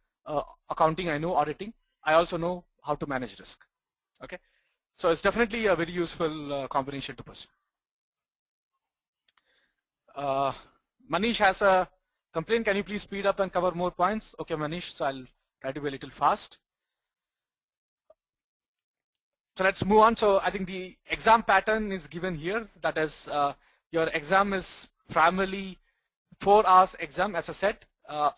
accounting, I know auditing, I also know how to manage risk. Okay, so it's definitely a very useful combination to pursue. Manish has a complaint. Can you please speed up and cover more points? Okay, Manish, so I'll try to be a little fast. So let's move on. So I think the exam pattern is given here. That is, your exam is primarily 4 hours exam, as I said.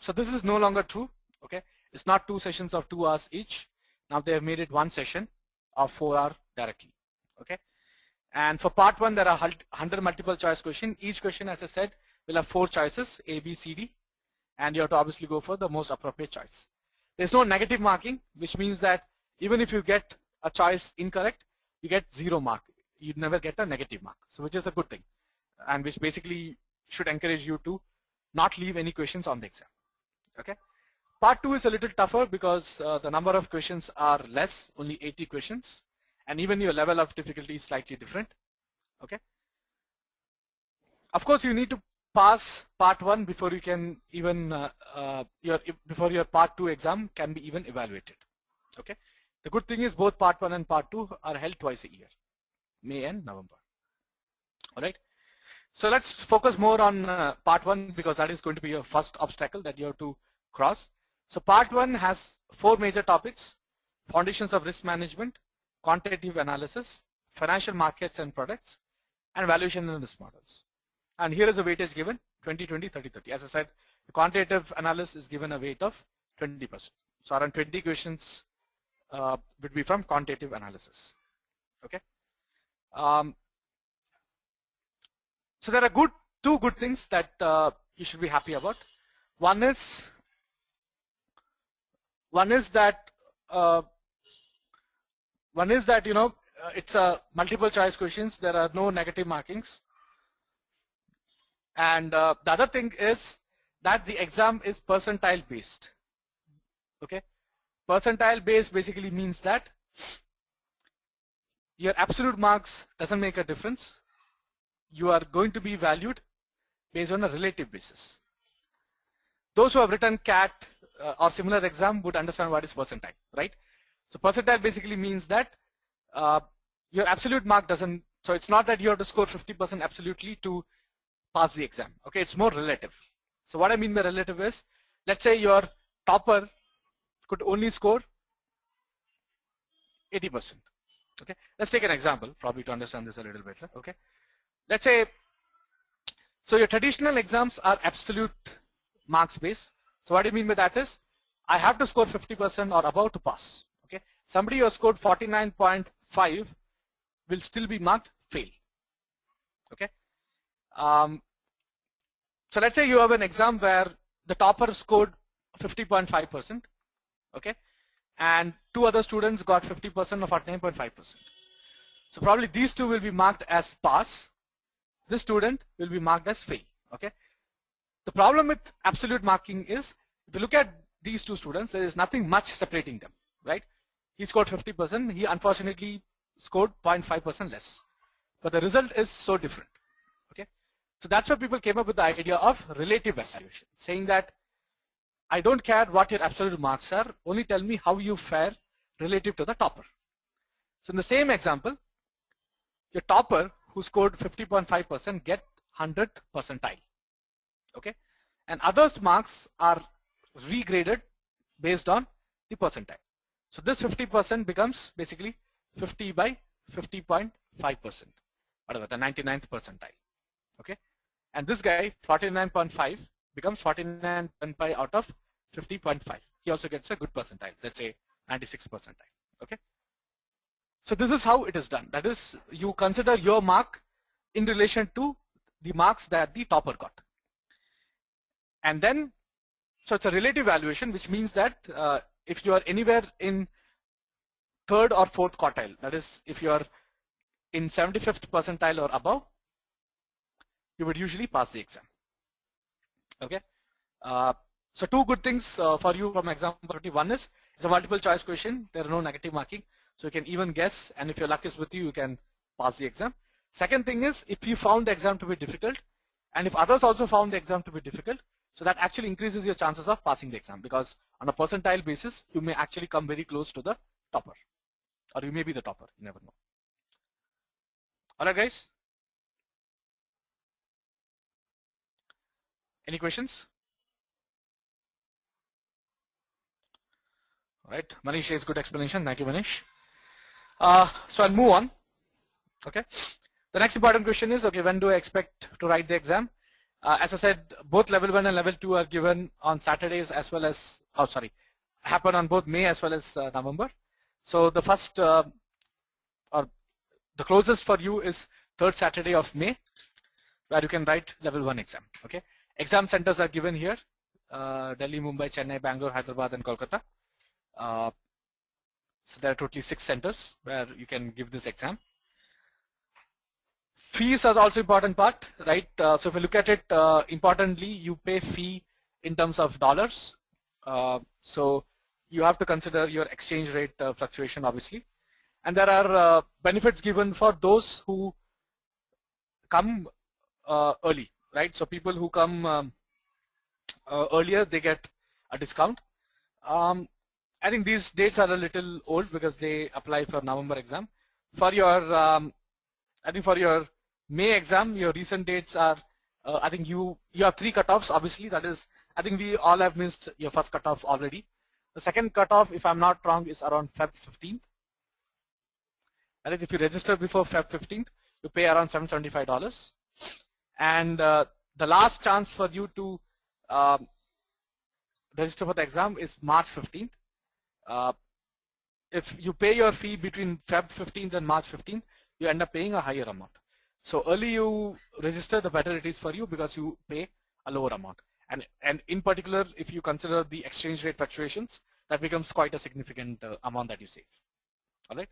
So this is no longer true. Okay, it's not 2 sessions of 2 hours each. Now they have made it 1 session of 4 hours directly. Okay, and for part 1 there are 100 multiple choice questions. Each question, as I said, will have 4 choices, A, B, C, D, and you have to obviously go for the most appropriate choice. There's no negative marking, which means that even if you get a choice incorrect, you get 0 mark. You never get a negative mark, so which is a good thing, and which basically should encourage you to not leave any questions on the exam. Okay. Part 2 is a little tougher because the number of questions are less, only 80 questions, and even your level of difficulty is slightly different. Okay. Of course, you need to pass part 1 before you can even before your part 2 exam can be even evaluated. Okay. The good thing is both part 1 and part 2 are held twice a year, May and November. All right. So let's focus more on part 1 because that is going to be your first obstacle that you have to cross. So part 1 has 4 major topics: foundations of risk management, quantitative analysis, financial markets and products, and valuation and risk models. And here is a weightage given 20, 20, 30, 30. As I said, the quantitative analysis is given a weight of 20%. So around 20 questions would be from quantitative analysis. Okay. So there are 2 good things that you should be happy about. One is that it's a multiple choice questions. There are no negative markings. And the other thing is that the exam is percentile based. Okay, percentile based basically means that your absolute marks doesn't make a difference. You are going to be valued based on a relative basis. Those who have written CAT or similar exam would understand what is percentile, right? So percentile basically means that your absolute mark doesn't, so it's not that you have to score 50% absolutely to pass the exam. Okay, it's more relative. So what I mean by relative is, let's say your topper could only score 80%. Okay, let's take an example probably to understand this a little better. Okay, let's say, so your traditional exams are absolute marks based. So what do you mean by that is, I have to score 50% or above to pass. Okay, somebody who has scored 49.5 will still be marked fail. Okay, so let's say you have an exam where the topper scored 50.5%. Okay, and 2 other students got 50% or 49.5%. So probably these 2 will be marked as pass. This student will be marked as fail. Okay. The problem with absolute marking is If you look at these two students, there is nothing much separating them, right? He scored 50%. He unfortunately scored 0.5% less. But the result is so different. Okay, so that's why people came up with the idea of relative evaluation, saying that I don't care what your absolute marks are, only tell me how you fare relative to the topper. So in the same example, your topper who scored 50.5% get 100th percentile. Okay, and others' marks are regraded based on the percentile. So this 50% becomes basically 50 by 50.5%, whatever, the 99th percentile. Okay, and this guy 49.5 becomes 49.5 out of 50.5. He also gets a good percentile, let's say 96 percentile. Okay, so this is how it is done. That is, you consider your mark in relation to the marks that the topper got. And then, so it's a relative valuation, which means that if you are anywhere in third or fourth quartile, that is, if you are in 75th percentile or above, you would usually pass the exam. Okay, so two good things for you from example 30. One is it's a multiple choice question. There are no negative marking, so you can even guess, and if your luck is with you, you can pass the exam. Second thing is, if you found the exam to be difficult, and if others also found the exam to be difficult, so that actually increases your chances of passing the exam, because on a percentile basis, you may actually come very close to the topper, or you may be the topper, you never know. All right, guys. Any questions? All right, Manish says good explanation. Thank you, Manish. So I'll move on. Okay. The next important question is, okay, when do I expect to write the exam? As I said, both level 1 and level 2 are given on Saturdays as well as, happen on both May as well as November. So the first, or the closest for you is third Saturday of May, where you can write level 1 exam. Okay. Exam centers are given here, Delhi, Mumbai, Chennai, Bangalore, Hyderabad, and Kolkata. So there are totally 6 centers where you can give this exam. Fees are also important part, right? So if you look at it, importantly, you pay fee in terms of dollars. So you have to consider your exchange rate fluctuation, obviously. And there are benefits given for those who come early, right? So people who come earlier, they get a discount. I think these dates are a little old because they apply for November exam. For your, I think for your May exam, your recent dates are, I think you have 3 cutoffs, obviously. That is, I think we all have missed your first cutoff already. The second cutoff, if I'm not wrong, is around Feb 15th. That is, if you register before Feb 15th, you pay around $775. And the last chance for you to register for the exam is March 15th. If you pay your fee between Feb 15th and March 15th, you end up paying a higher amount. So early you register, the better it is for you, because you pay a lower amount. And in particular, if you consider the exchange rate fluctuations, that becomes quite a significant amount that you save. All right.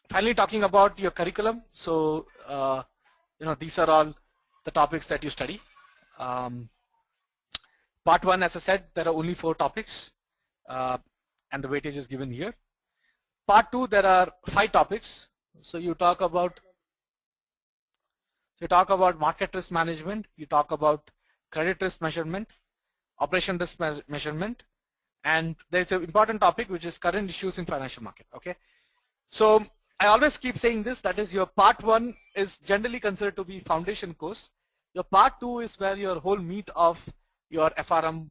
Finally, talking about your curriculum. So these are all the topics that you study. Part 1, as I said, there are only 4 topics. And the weightage is given here. Part 2, there are 5 topics. So you talk about market risk management, you talk about credit risk measurement, operation risk measurement, and there's an important topic which is current issues in financial market. Okay, so I always keep saying this, that is, your part 1 is generally considered to be foundation course. Your part 2 is where your whole meat of your FRM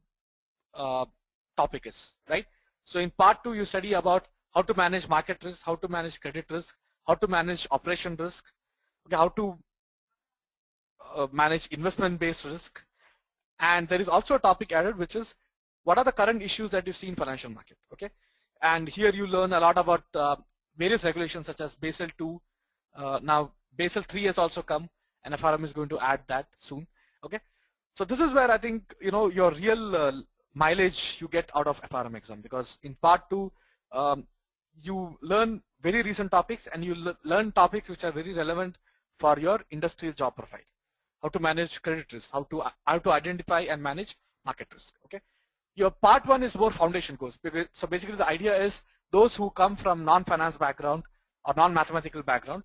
topic is, right? So in part 2, you study about how to manage market risk, how to manage credit risk, how to manage operation risk, okay, how to manage investment-based risk. And there is also a topic added, which is what are the current issues that you see in financial market, okay? And here you learn a lot about various regulations such as Basel II. Now Basel III has also come, and FRM is going to add that soon, okay? So this is where I think, your real mileage you get out of FRM exam, because in part 2 you learn very recent topics, and you learn topics which are very relevant for your industrial job profile. How to manage credit risk, how to identify and manage market risk. Okay, your part 1 is more foundation course. So basically the idea is those who come from non-finance background or non-mathematical background,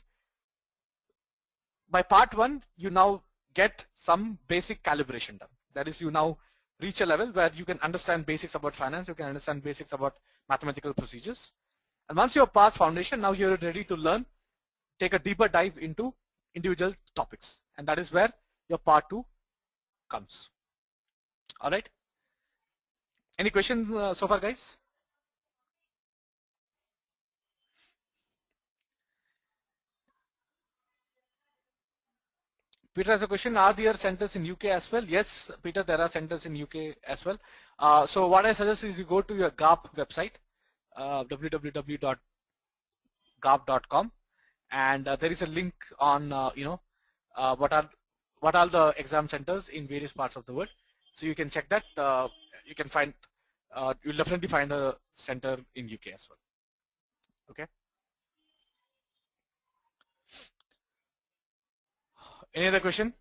by part 1 you now get some basic calibration done. That is, you now reach a level where you can understand basics about finance, you can understand basics about mathematical procedures. And once you have passed foundation, now you're ready to learn, take a deeper dive into individual topics. And that is where your part 2 comes. All right. Any questions so far, guys? Peter has a question. Are there centers in UK as well? Yes, Peter, there are centers in UK as well. So what I suggest is you go to your GARP website, www.garp.com, and there is a link on what are the exam centers in various parts of the world. So you can check that. You can find, you'll definitely find a center in UK as well. Okay. Any other question?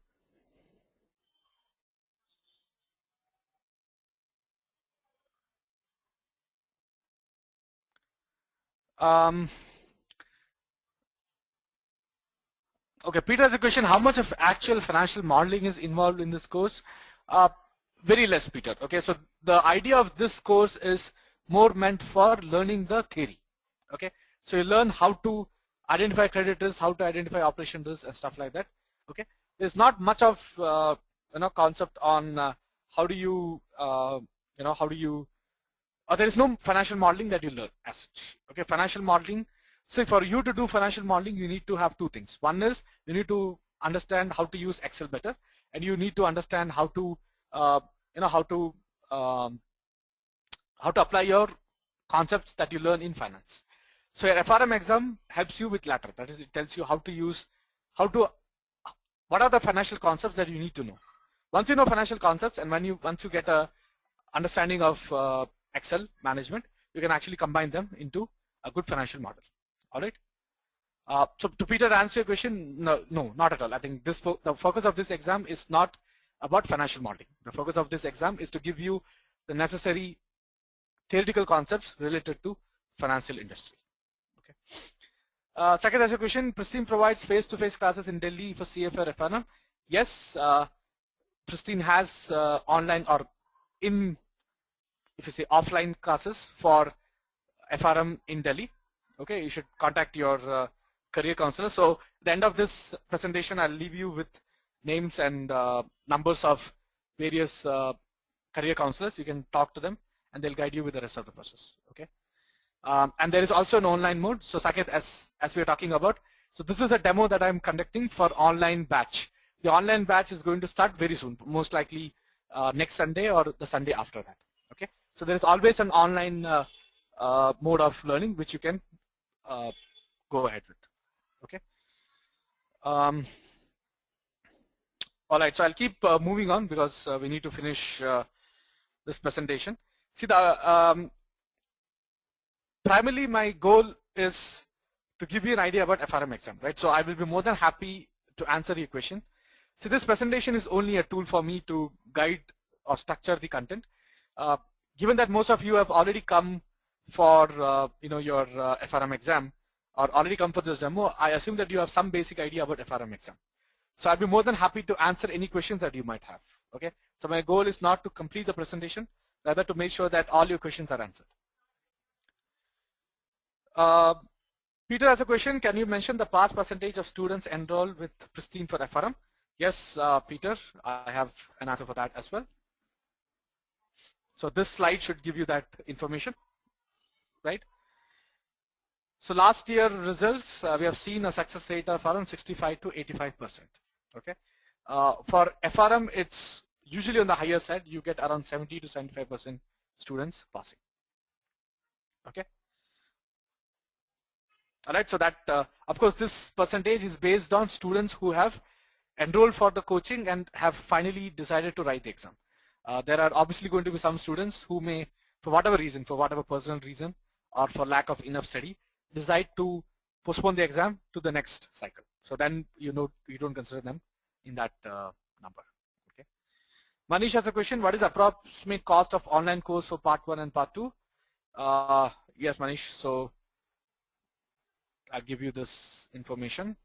Okay, Peter has a question. How much of actual financial modeling is involved in this course? Very less, Peter. Okay, so the idea of this course is more meant for learning the theory. Okay, so you learn how to identify credit risk, how to identify operation risk, and stuff like that. Okay, there's not much of concept on how do you there is no financial modeling that you learn as such. Okay, financial modeling. So for you to do financial modeling, you need to have two things. One is you need to understand how to use Excel better, and you need to understand how to apply your concepts that you learn in finance. So your FRM exam helps you with latter. That is, it tells you how to use, what are the financial concepts that you need to know. Once you know financial concepts, and once you get a understanding of Excel management, you can actually combine them into a good financial model. All right. So to Peter answer your question, no, not at all. I think the focus of this exam is not about financial modeling. The focus of this exam is to give you the necessary theoretical concepts related to financial industry. Okay. Second, as a question, Pristine provides face-to-face classes in Delhi for CFA or FRM. Yes, Pristine has online or if you say offline classes for FRM in Delhi. Okay, you should contact your career counselor. So at the end of this presentation, I'll leave you with names and numbers of various career counselors. You can talk to them and they'll guide you with the rest of the process. Okay. And there is also an online mode. So Saket, as we are talking about, so this is a demo that I'm conducting for online batch. The online batch is going to start very soon, most likely next Sunday or the Sunday after that. Okay. So there is always an online mode of learning which you can go ahead with. Okay. All right. So I'll keep moving on because we need to finish this presentation. See, primarily my goal is to give you an idea about FRM exam, right? So I will be more than happy to answer your question. So this presentation is only a tool for me to guide or structure the content. Given that most of you have already come for your FRM exam or already come for this demo, I assume that you have some basic idea about FRM exam. So I'll be more than happy to answer any questions that you might have. Okay. So my goal is not to complete the presentation, rather to make sure that all your questions are answered. Peter has a question. Can you mention the past percentage of students enrolled with Pristine for FRM? Yes, Peter, I have an answer for that as well. So this slide should give you that information, right? So last year results, we have seen a success rate of around 65 to 85%. Okay. For FRM, it's usually on the higher side. You get around 70 to 75% students passing. Okay. All right. So that, of course, this percentage is based on students who have enrolled for the coaching and have finally decided to write the exam. There are obviously going to be some students who may, for whatever reason, for whatever personal reason, or for lack of enough study, decide to postpone the exam to the next cycle. So then you don't consider them in that number. Okay. Manish has a question. What is approximate cost of online course for part 1 and part 2? Yes, Manish. So I'll give you this information.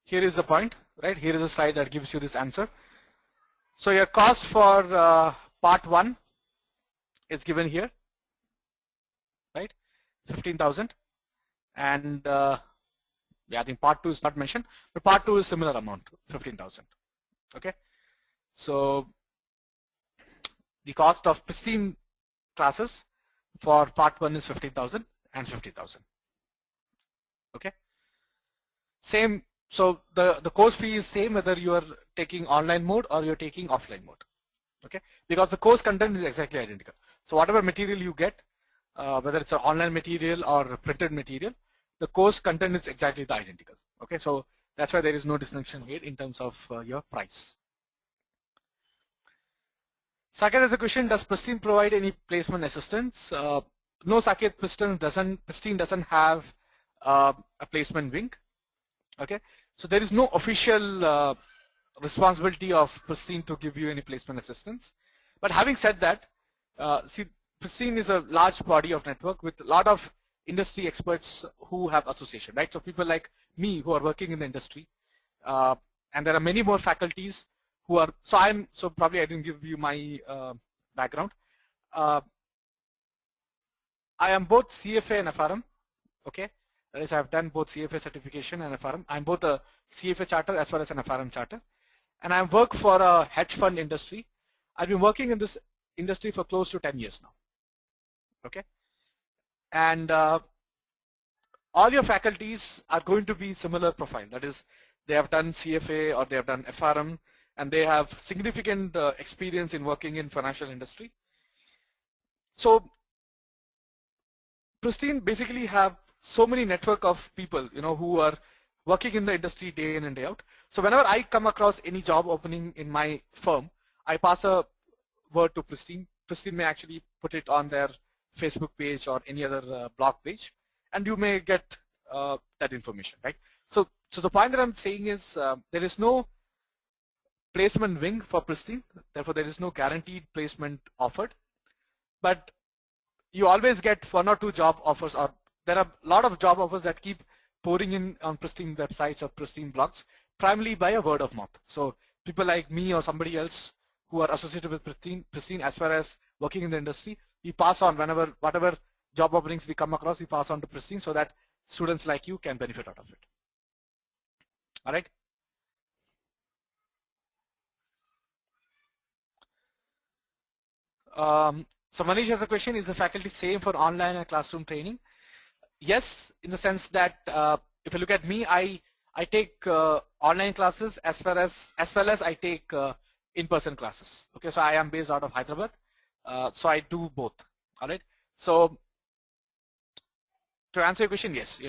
Here is the point, right? Here is a slide that gives you this answer. So your cost for part 1 is given here, right? 15,000, and yeah, I think part 2 is not mentioned, but part 2 is similar amount, 15,000. Okay, so the cost of Pristine classes for part 1 is 15,000 and 50,000. Okay, same. So the course fee is same whether you are taking online mode or you're taking offline mode. Okay, because the course content is exactly identical. So whatever material you get, whether it's an online material or printed material, the course content is exactly identical. Okay, so that's why there is no distinction made in terms of your price. Saket has a question: does Pristine provide any placement assistance? No, Saket, Pristine doesn't have a placement wing. Okay, so there is no official responsibility of Pristine to give you any placement assistance. But having said that, see, Pristine is a large body of network with a lot of industry experts who have association, right? So people like me who are working in the industry, and there are many more faculties who are. So probably I didn't give you my background. I am both CFA and FRM. Okay, that is, I have done both CFA certification and FRM. I'm both a CFA charter as well as an FRM charter, and I work for a hedge fund industry. I've been working in this industry for close to 10 years now. Okay, and all your faculties are going to be similar profile. That is, they have done CFA or they have done FRM, and they have significant experience in working in financial industry. So Pristine basically have so many network of people, who are working in the industry day in and day out. So whenever I come across any job opening in my firm, I pass a word to Pristine. Pristine may actually put it on their Facebook page or any other blog page, and you may get that information, right? So the point that I'm saying is there is no placement wing for Pristine, therefore there is no guaranteed placement offered, but you always get 1 or 2 job offers, or there are a lot of job offers that keep pouring in on Pristine websites or Pristine blogs, primarily by a word of mouth. So people like me or somebody else who are associated with Pristine as far as working in the industry, we pass on whatever job openings we come across, we pass on to Pristine so that students like you can benefit out of it. All right. So Manish has a question: is the faculty same for online and classroom training? Yes, in the sense that if you look at me, I take online classes as well as I take in-person classes. Okay, so I am based out of Hyderabad, so I do both. All right. So to answer your question, yes,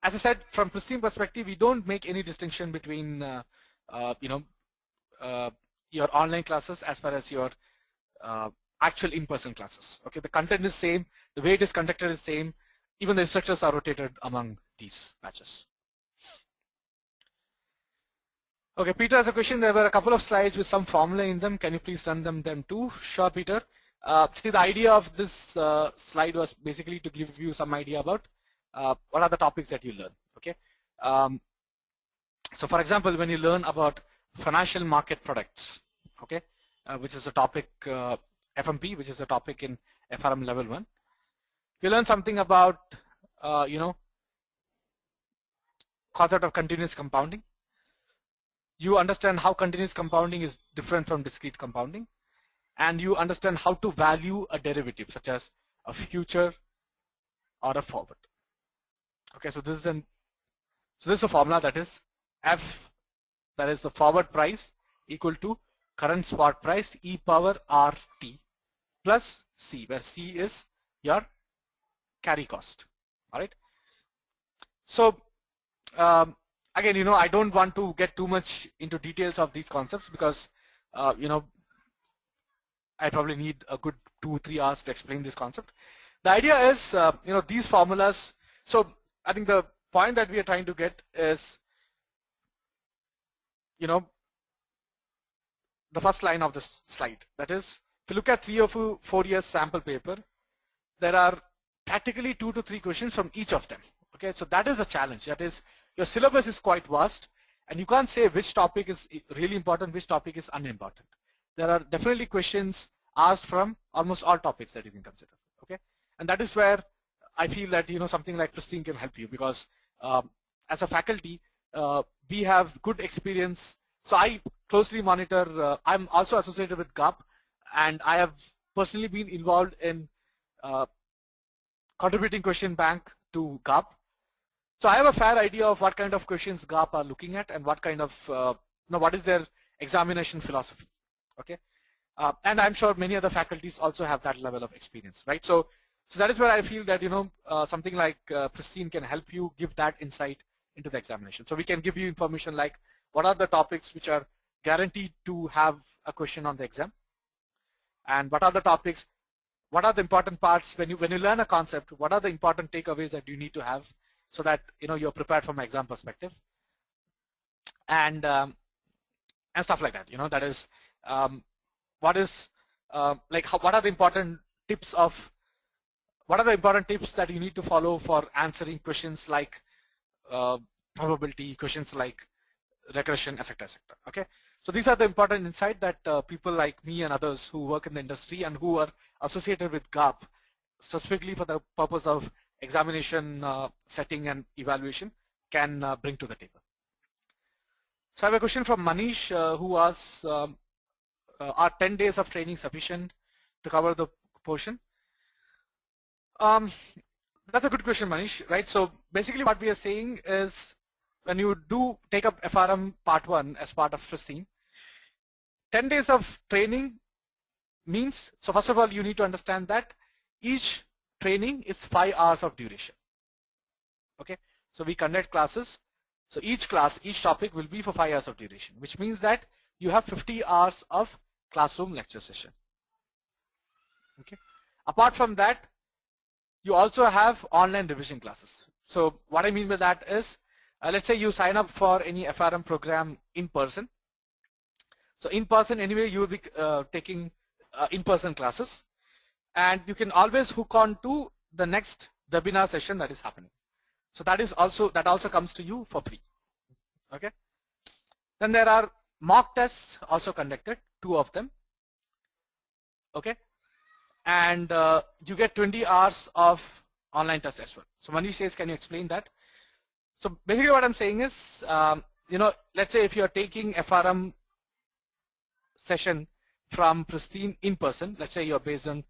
as I said, from Pristine perspective, we don't make any distinction between your online classes as far as your actual in-person classes. Okay, the content is same, the way it is conducted is same, even the instructors are rotated among these batches. Okay, Peter has a question. There were a couple of slides with some formula in them. Can you please run them too? Sure, Peter. See, the idea of this slide was basically to give you some idea about what are the topics that you learn. Okay, so for example, when you learn about financial market products, okay, which is a topic FMP, which is a topic in FRM level 1. You learn something about concept of continuous compounding. You understand how continuous compounding is different from discrete compounding, and you understand how to value a derivative such as a future or a forward. Okay, so this is a formula that is F, that is the forward price, equal to current spot price e power RT plus C, where C is your carry cost. All right. So again, I don't want to get too much into details of these concepts because I probably need a good 2-3 hours to explain this concept. The idea is, these formulas. So I think the point that we are trying to get is, the first line of this slide. That is, if you look at 3 or 4 years sample paper, there are practically 2 to 3 questions from each of them. Okay, so that is a challenge. That is, your syllabus is quite vast, and you can't say which topic is really important, which topic is unimportant. There are definitely questions asked from almost all topics that you can consider. Okay, and that is where I feel that something like Pristine can help you, because as a faculty, we have good experience. So I closely monitor. I'm also associated with GAP, and I have personally been involved in contributing question bank to GAP. So I have a fair idea of what kind of questions GAP are looking at and what kind of, what is their examination philosophy. Okay, and I'm sure many other faculties also have that level of experience, right? So that is where I feel that something like Pristine can help you give that insight into the examination. So we can give you information like what are the topics which are guaranteed to have a question on the exam, and what are the topics, what are the important parts when you learn a concept, what are the important takeaways that you need to have so that you're prepared from an exam perspective, and stuff like that. That is what are the important tips that you need to follow for answering questions like probability, questions like regression, etc., etc. Okay, so these are the important insight that people like me and others who work in the industry and who are associated with GAP specifically for the purpose of examination setting and evaluation can bring to the table. So I have a question from Manish who asks, are 10 days of training sufficient to cover the portion? That's a good question, Manish, right? So basically what we are saying is, when you do take up FRM part 1 as part of Pristine, 10 days of training means, so first of all you need to understand that each training is 5 hours of duration. Okay, so we conduct classes, so each topic will be for 5 hours of duration, which means that you have 50 hours of classroom lecture session. Okay, apart from that, you also have online revision classes. So what I mean by that is, let's say you sign up for any FRM program in person. So in person anyway you will be taking in-person classes, and you can always hook on to the next webinar session that is happening. So that also comes to you for free. Okay. Then there are mock tests also conducted, 2 of them. Okay, and you get 20 hours of online tests as well. So Manish says, can you explain that? So basically what I'm saying is, let's say if you're taking FRM session from Pristine in person, let's assume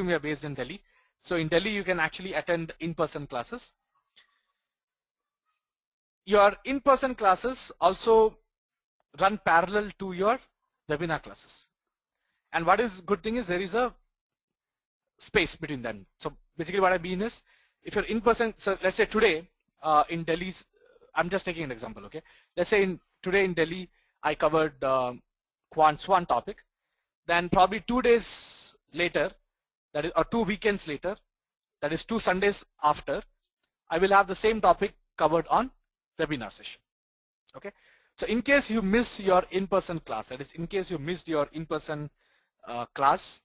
you're based in Delhi. So in Delhi you can actually attend in-person classes. Your in-person classes also run parallel to your webinar classes. And what is good thing is there is a space between them. So basically what I mean is, if you're in person, so let's say today in Delhi, I'm just taking an example, okay? Let's say today in Delhi, I covered quants 1 topic. Then probably 2 days later, that is, or 2 weekends later, that is 2 Sundays after, I will have the same topic covered on webinar session. Okay? So in case you miss your in-person class, that is in case you missed your in-person class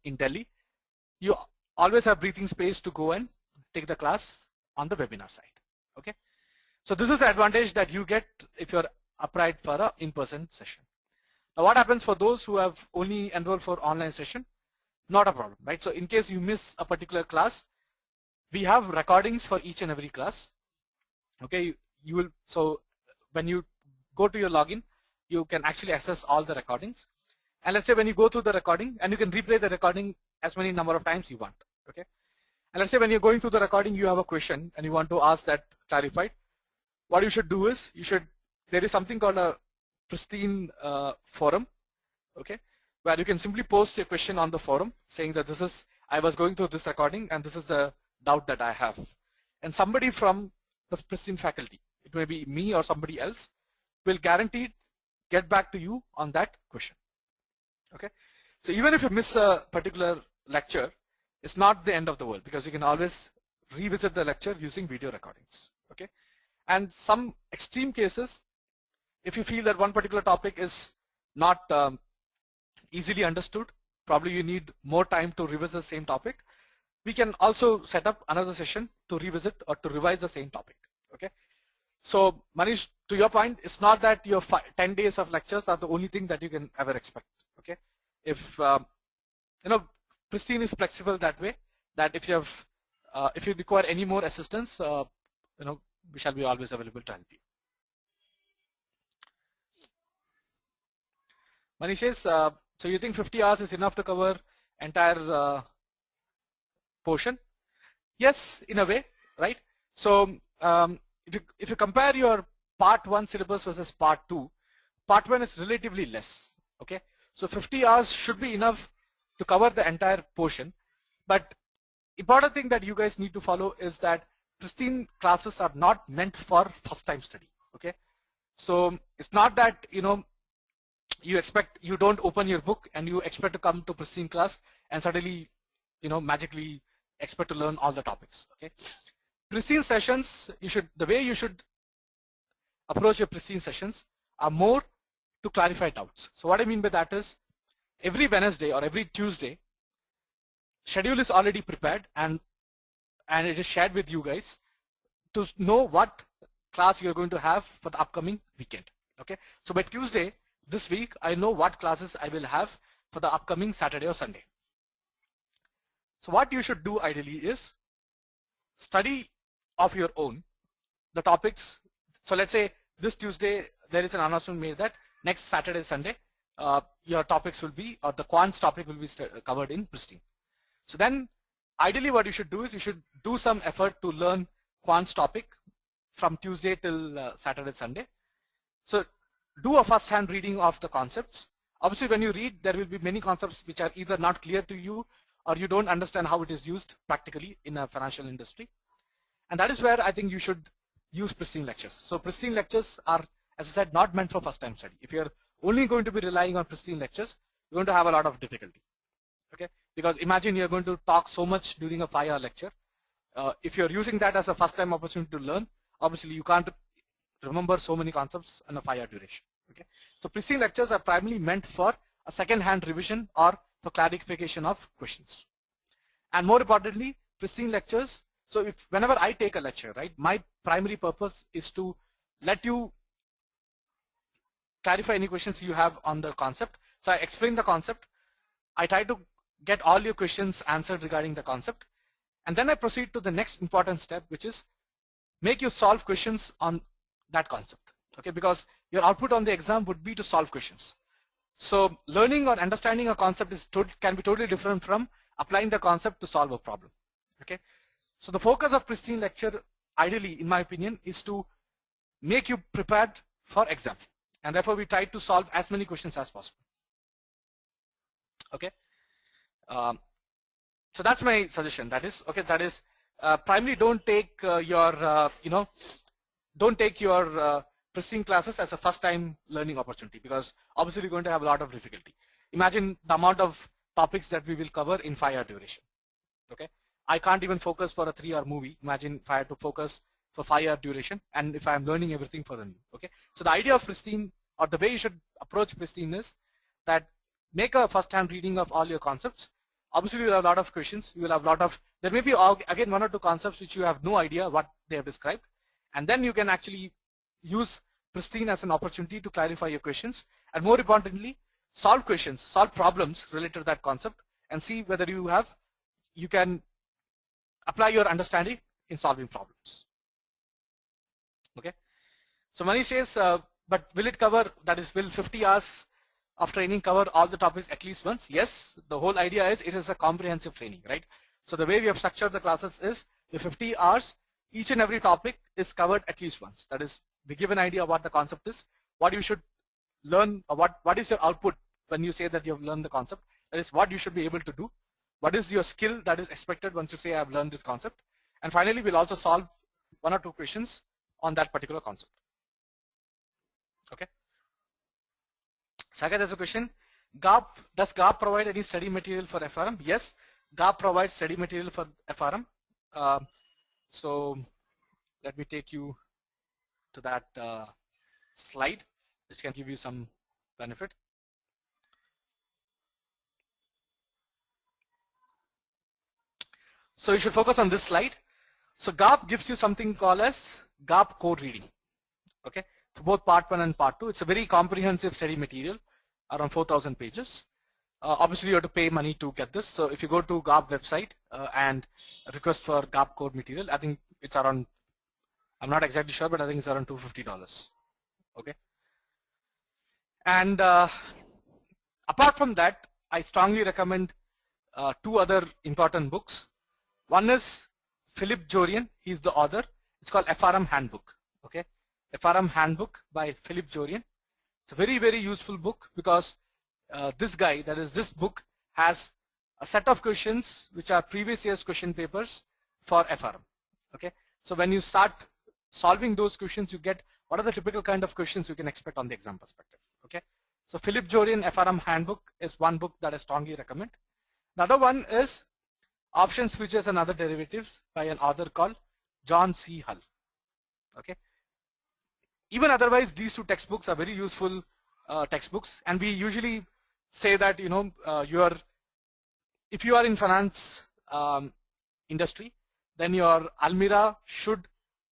in Delhi, you always have breathing space to go and take the class on the webinar side. Okay, so this is the advantage that you get if you're upright for a in-person session. Now what happens for those who have only enrolled for online session? Not a problem, right? So in case you miss a particular class, we have recordings for each and every class. Okay, so when you go to your login, you can actually access all the recordings. And let's say when you go through the recording, and you can replay the recording as many number of times you want. Okay, and let's say when you're going through the recording, you have a question and you want to ask that clarified. What you should do is, there is something called a Pristine forum, okay, where you can simply post your question on the forum saying that I was going through this recording and this is the doubt that I have. And somebody from the Pristine faculty, it may be me or somebody else, will guaranteed get back to you on that question. Okay, so even if you miss a particular lecture, it's not the end of the world, because you can always revisit the lecture using video recordings. Okay, and some extreme cases, if you feel that one particular topic is not easily understood, probably you need more time to revisit the same topic, we can also set up another session to revisit or to revise the same topic. Okay, so Manish, to your point, it's not that your 10 days of lectures are the only thing that you can ever expect. Okay, if you know, Pristine is flexible that way, that if you require any more assistance, we shall be always available to help you. Manish says, so you think 50 hours is enough to cover entire portion? Yes, in a way, right? So if you compare your part 1 syllabus versus part 2, part 1 is relatively less. Okay, so 50 hours should be enough to cover the entire portion. But important thing that you guys need to follow is that Pristine classes are not meant for first time study. Okay, so it's not that you don't open your book and you expect to come to Pristine class and suddenly magically expect to learn all the topics. Okay, Pristine sessions, the way you should approach your Pristine sessions are more to clarify doubts. So what I mean by that is, every Wednesday or every Tuesday, schedule is already prepared and it is shared with you guys to know what class you're going to have for the upcoming weekend. Okay, so by Tuesday this week, I know what classes I will have for the upcoming Saturday or Sunday. So what you should do ideally is study of your own the topics. So let's say this Tuesday there is an announcement made that next Saturday, Sunday, your topics will be, or the quants topic will be covered in Pristine. So then ideally what you should do is you should do some effort to learn quants topic from Tuesday till Saturday, Sunday. So do a first-hand reading of the concepts. Obviously when you read, there will be many concepts which are either not clear to you or you don't understand how it is used practically in a financial industry. And that is where I think you should use Pristine lectures. So Pristine lectures are, as I said, not meant for first-time study. If you're only going to be relying on Pristine lectures, you're going to have a lot of difficulty. Okay, because imagine you're going to talk so much during a 5-hour lecture. If you're using that as a first-time opportunity to learn, obviously you can't remember so many concepts in a 5-hour duration. Okay, so Pristine lectures are primarily meant for a second-hand revision or for clarification of questions. And more importantly, Pristine lectures, so whenever I take a lecture, right, my primary purpose is to let you clarify any questions you have on the concept. So I explain the concept, I try to get all your questions answered regarding the concept, and then I proceed to the next important step, which is make you solve questions on that concept. Okay, because your output on the exam would be to solve questions. So learning or understanding a concept can be totally different from applying the concept to solve a problem. Okay, so the focus of Pristine lecture, ideally, in my opinion, is to make you prepared for exam, and therefore we try to solve as many questions as possible. Okay, so that's my suggestion. That is primarily don't take your Pristine classes as a first-time learning opportunity, because obviously you're going to have a lot of difficulty. Imagine the amount of topics that we will cover in 5-hour duration. Okay, I can't even focus for a 3-hour movie. Imagine if I had to focus for 5-hour duration, and if I'm learning everything for the new. Okay, so the idea of Pristine, or the way you should approach Pristine, is that make a first-hand reading of all your concepts. Obviously you will have a lot of questions. You will have a lot of, there may be again 1 or 2 concepts which you have no idea what they have described, and then you can actually use Pristine as an opportunity to clarify your questions, and more importantly, solve questions, solve problems related to that concept, and see whether you can apply your understanding in solving problems. Okay, so Manish says, but will it cover, that is, will 50 hours of training cover all the topics at least once? Yes, the whole idea is it is a comprehensive training, right? So the way we have structured the classes is the 50 hours, each and every topic is covered at least once. That is, we give an idea of what the concept is, what you should learn, or what is your output when you say that you have learned the concept. That is what you should be able to do. What is your skill that is expected once you say I have learned this concept. And finally, we'll also solve 1 or 2 questions on that particular concept. Okay. Sagar, there's a question. Does GAP provide any study material for FRM? Yes, GAP provides study material for FRM. So let me take you to that slide, which can give you some benefit. So you should focus on this slide. So GAP gives you something called as GAP code reading. Okay, for both part 1 and part 2. It's a very comprehensive study material, around 4,000 pages. Obviously, you have to pay money to get this. So if you go to GAP website and request for GAP code material, I think it's around, I'm not exactly sure, but I think it's around $250. Okay. And apart from that, I strongly recommend 2 other important books. One is Philip Jorian, he's the author. It's called FRM Handbook. Okay, FRM Handbook by Philip Jorian. It's a very, very useful book because this guy, that is this book, has a set of questions which are previous year's question papers for FRM. Okay, so when you start solving those questions, you get what are the typical kind of questions you can expect on the exam perspective. Okay, so Philip Jorian FRM Handbook is one book that I strongly recommend. Another one is Options, Futures and Other Derivatives by an author called John C. Hull. Okay. Even otherwise, these 2 textbooks are very useful textbooks, and we usually say that, you know, if you are in finance industry, then your Almira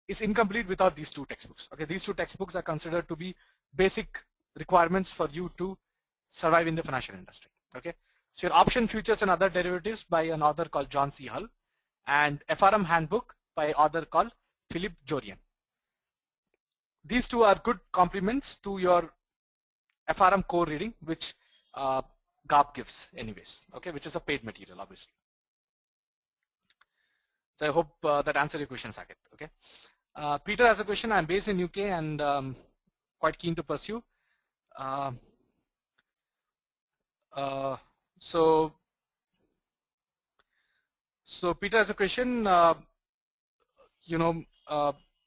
is incomplete without these 2 textbooks. Okay, these 2 textbooks are considered to be basic requirements for you to survive in the financial industry. Okay, so your Option, Futures and Other Derivatives by an author called John C. Hull, and FRM Handbook by author called Philip Jorian. These 2 are good complements to your FRM core reading, which GAP gives anyways, okay, which is a paid material, obviously. So I hope that answered your question, Saket. Okay. Peter has a question. I'm based in UK and quite keen to pursue. So Peter has a question. You know,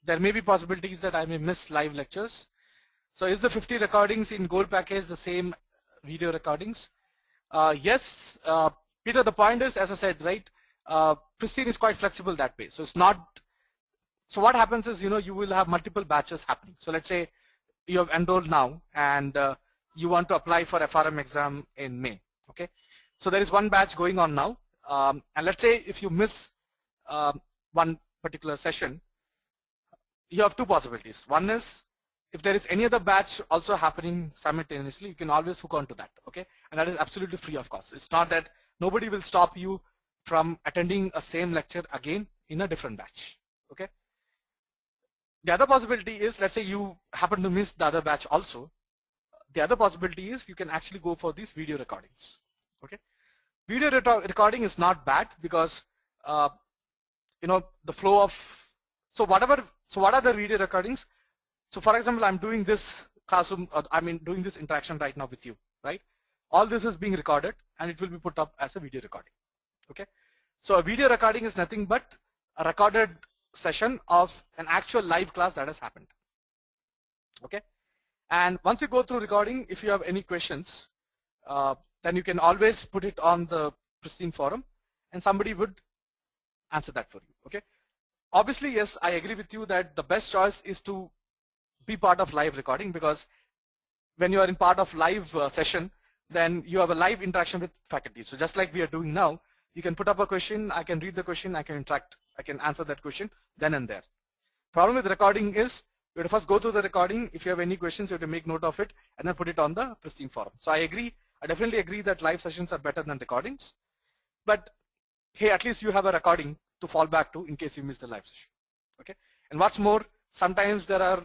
there may be possibilities that I may miss live lectures. So is the 50 recordings in gold package the same video recordings? Yes, Peter, the point is, as I said, right, Pristine is quite flexible that way. So it's not, so what happens is, you know, you will have multiple batches happening. So let's say you have enrolled now and you want to apply for FRM exam in May. Okay, so there is one batch going on now, and let's say if you miss one particular session, you have 2 possibilities. One is, if there is any other batch also happening simultaneously, you can always hook on to that. Okay, and that is absolutely free of cost. It's not that nobody will stop you from attending a same lecture again in a different batch. Okay. The other possibility is, let's say you happen to miss the other batch also. The other possibility is you can actually go for these video recordings. Okay, video recording is not bad because you know, the flow of, so what are the video recordings? So for example, I'm doing this classroom, doing this interaction right now with you, right? All this is being recorded and it will be put up as a video recording. Okay, so a video recording is nothing but a recorded session of an actual live class that has happened. Okay, and once you go through recording, if you have any questions, then you can always put it on the Pristine forum and somebody would answer that for you. Okay, obviously, yes, I agree with you that the best choice is to be part of live recording, because when you are in part of live session, then you have a live interaction with faculty. So just like we are doing now, you can put up a question, I can read the question, I can interact, I can answer that question then and there. Problem with recording is you have to first go through the recording. If you have any questions, you have to make note of it and then put it on the Pristine forum. So I agree, I definitely agree that live sessions are better than recordings, but hey, at least you have a recording to fall back to in case you miss the live session. Okay, and what's more, sometimes there are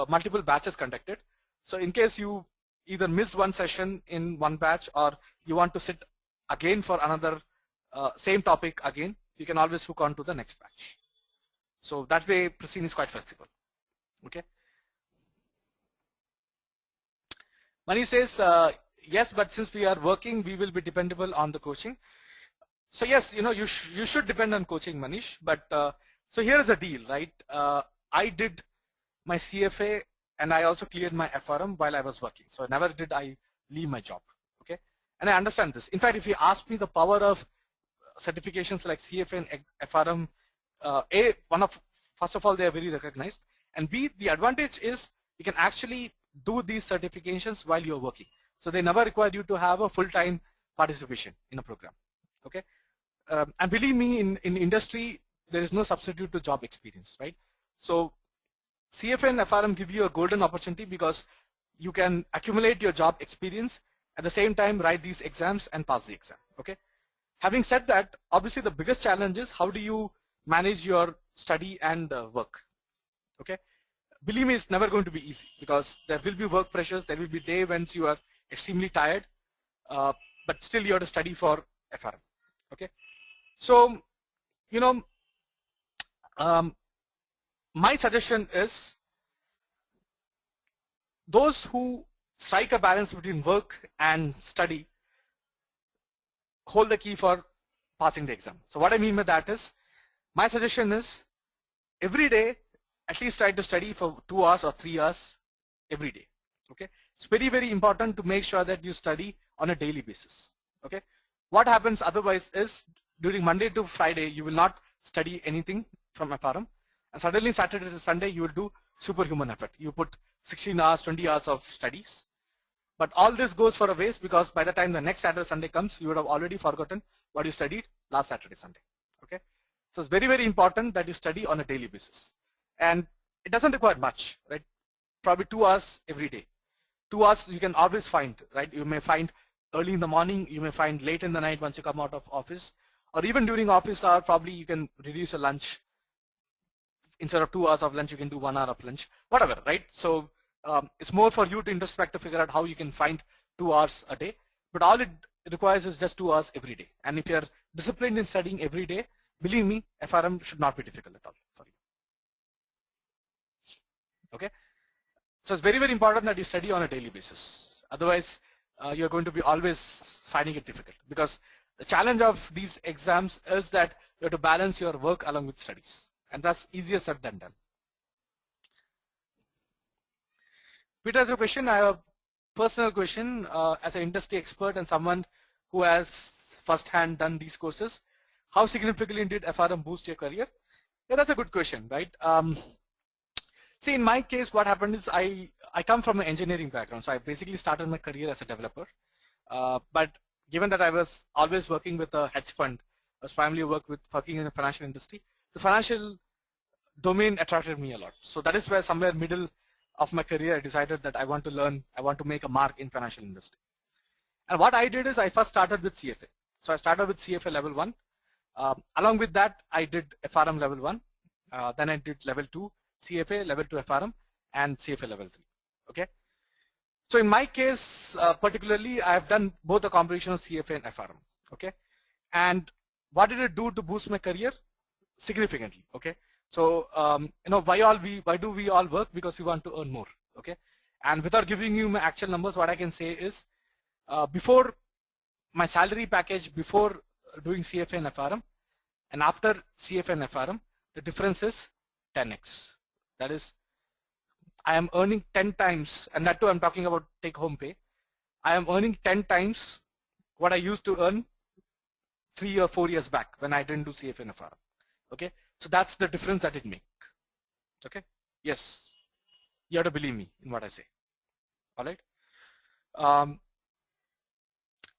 multiple batches conducted. So in case you either missed one session in one batch or you want to sit again for another same topic again, you can always hook on to the next batch. So that way Pristine is quite flexible. Okay. Mani says, yes, but since we are working, we will be dependable on the coaching. So yes, you know, you should depend on coaching, Manish, but so here is the deal, right? I did my CFA and I also cleared my FRM while I was working. So never did I leave my job. Okay. And I understand this. In fact, if you ask me the power of certifications like CFA and FRM, first of all, they are very recognized. And B, the advantage is you can actually do these certifications while you're working. So they never require you to have a full-time participation in a program. Okay. And believe me, in industry, there is no substitute to job experience, right? So CFA and FRM give you a golden opportunity because you can accumulate your job experience at the same time write these exams and pass the exam. Okay. Having said that, obviously the biggest challenge is how do you manage your study and work. Okay. Believe me, it's never going to be easy because there will be work pressures. There will be day when you are extremely tired, but still you have to study for FRM. Okay. So, you know, my suggestion is those who strike a balance between work and study hold the key for passing the exam. So what I mean by that is, my suggestion is every day at least try to study for 2 hours or 3 hours every day. Okay, it's very, very important to make sure that you study on a daily basis. Okay, what happens otherwise is during Monday to Friday you will not study anything from FRM, and suddenly Saturday to Sunday you will do superhuman effort. You put 16 hours, 20 hours of studies, but all this goes for a waste because by the time the next Saturday, Sunday comes, you would have already forgotten what you studied last Saturday, Sunday. Okay, so it's very, very important that you study on a daily basis, and it doesn't require much, right? Probably 2 hours every day. 2 hours you can always find, right? You may find early in the morning, you may find late in the night once you come out of office, or even during office hour, probably you can reduce your lunch. Instead of 2 hours of lunch, you can do 1 hour of lunch, whatever, right? So it's more for you to introspect to figure out how you can find 2 hours a day, but all it requires is just 2 hours every day. And if you're disciplined in studying every day, believe me, FRM should not be difficult at all for you. Okay, so it's very, very important that you study on a daily basis. Otherwise, you're going to be always finding it difficult because the challenge of these exams is that you have to balance your work along with studies, and that's easier said than done. Peter has a question. I have a personal question as an industry expert and someone who has firsthand done these courses. How significantly did FRM boost your career? Yeah, that's a good question, right? See, in my case, what happened is I come from an engineering background, so I basically started my career as a developer. But given that I was always working with a hedge fund, I was primarily working in the financial industry, the financial domain attracted me a lot. So that is where somewhere middle of my career I decided that I want to learn, I want to make a mark in financial industry. And what I did is I first started with CFA. So I started with CFA level 1. Along with that, I did FRM level 1. Then I did level 2, CFA, level 2 FRM, and CFA level 3. Okay. So in my case, particularly, I have done both a combination of CFA and FRM. Okay. And what did it do to boost my career? Significantly. Okay. So you know, why do we all work? Because we want to earn more. Okay. And without giving you my actual numbers, what I can say is, before my salary package, before doing CFA and FRM, and after CFA and FRM, the difference is 10x. That is, I am earning 10 times, and that too I'm talking about take-home pay. I am earning 10 times what I used to earn 3 or 4 years back when I didn't do CFA and FRM. Okay, so that's the difference that it makes. Okay, yes, you have to believe me in what I say. All right.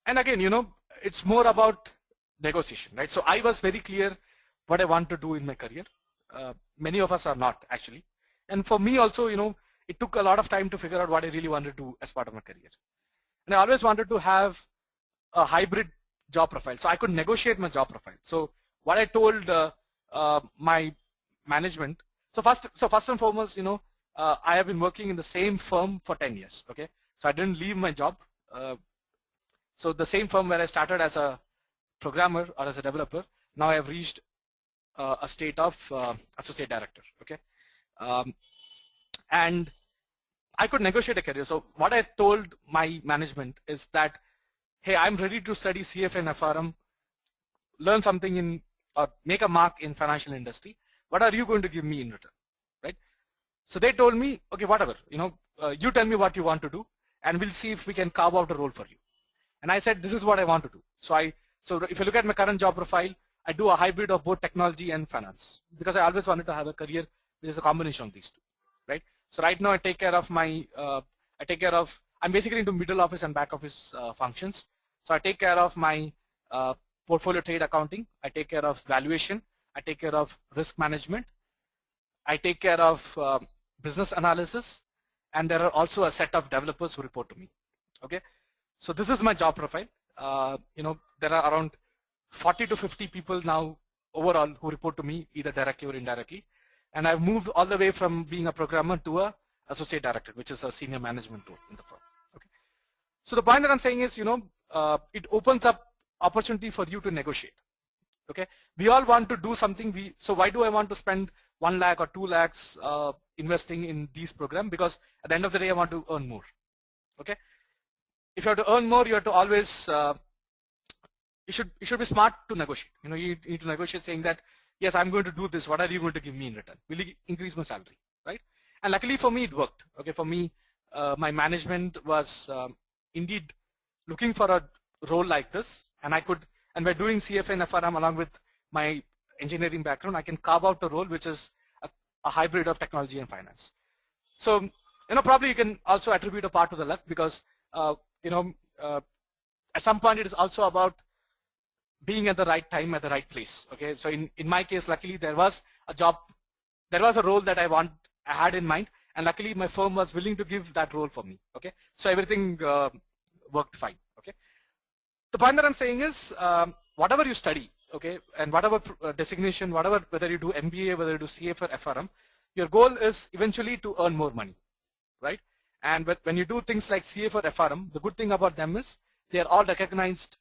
And again, you know, it's more about negotiation, right? So I was very clear what I want to do in my career. Many of us are not actually. And for me also, you know, it took a lot of time to figure out what I really wanted to do as part of my career. And I always wanted to have a hybrid job profile. So I could negotiate my job profile. So what I told my management, so first and foremost, you know, I have been working in the same firm for 10 years. Okay. So I didn't leave my job. So the same firm where I started as a programmer or as a developer, now I have reached a state of associate director. Okay. And I could negotiate a career. So what I told my management is that, hey, I'm ready to study CFA and FRM, learn something in, or make a mark in financial industry. What are you going to give me in return, right? So they told me, okay, whatever, you know, you tell me what you want to do, and we'll see if we can carve out a role for you. And I said, this is what I want to do. So if you look at my current job profile, I do a hybrid of both technology and finance because I always wanted to have a career which is a combination of these two, right? So right now I take care of I'm basically into middle office and back office functions. So I take care of my portfolio trade accounting, I take care of valuation, I take care of risk management, I take care of business analysis, and there are also a set of developers who report to me. Okay, so this is my job profile. There are around 40 to 50 people now overall who report to me either directly or indirectly, and I've moved all the way from being a programmer to a associate director, which is a senior management role in the firm. Okay, so the point that I'm saying is, it opens up opportunity for you to negotiate. Okay, we all want to do something. So why do I want to spend 1 lakh or 2 lakhs investing in these programs? Because at the end of the day, I want to earn more. Okay, if you have to earn more, you have to always you should be smart to negotiate. You need to negotiate, saying that yes, I'm going to do this. What are you going to give me in return? Will you increase my salary, right? And luckily for me, it worked. Okay, for me, my management was indeed looking for a role like this, and and by doing CFA and FRM along with my engineering background, I can carve out a role which is a hybrid of technology and finance. So, probably you can also attribute a part to the luck because, at some point it is also about being at the right time at the right place. Okay, so in my case, luckily there was a role that I had in mind, and luckily my firm was willing to give that role for me. Okay, so everything worked fine. Okay, the point that I'm saying is, whatever you study, okay, and whatever designation, whether you do MBA, whether you do CFA or FRM, your goal is eventually to earn more money, right? And when you do things like CFA or FRM, the good thing about them is they are all recognized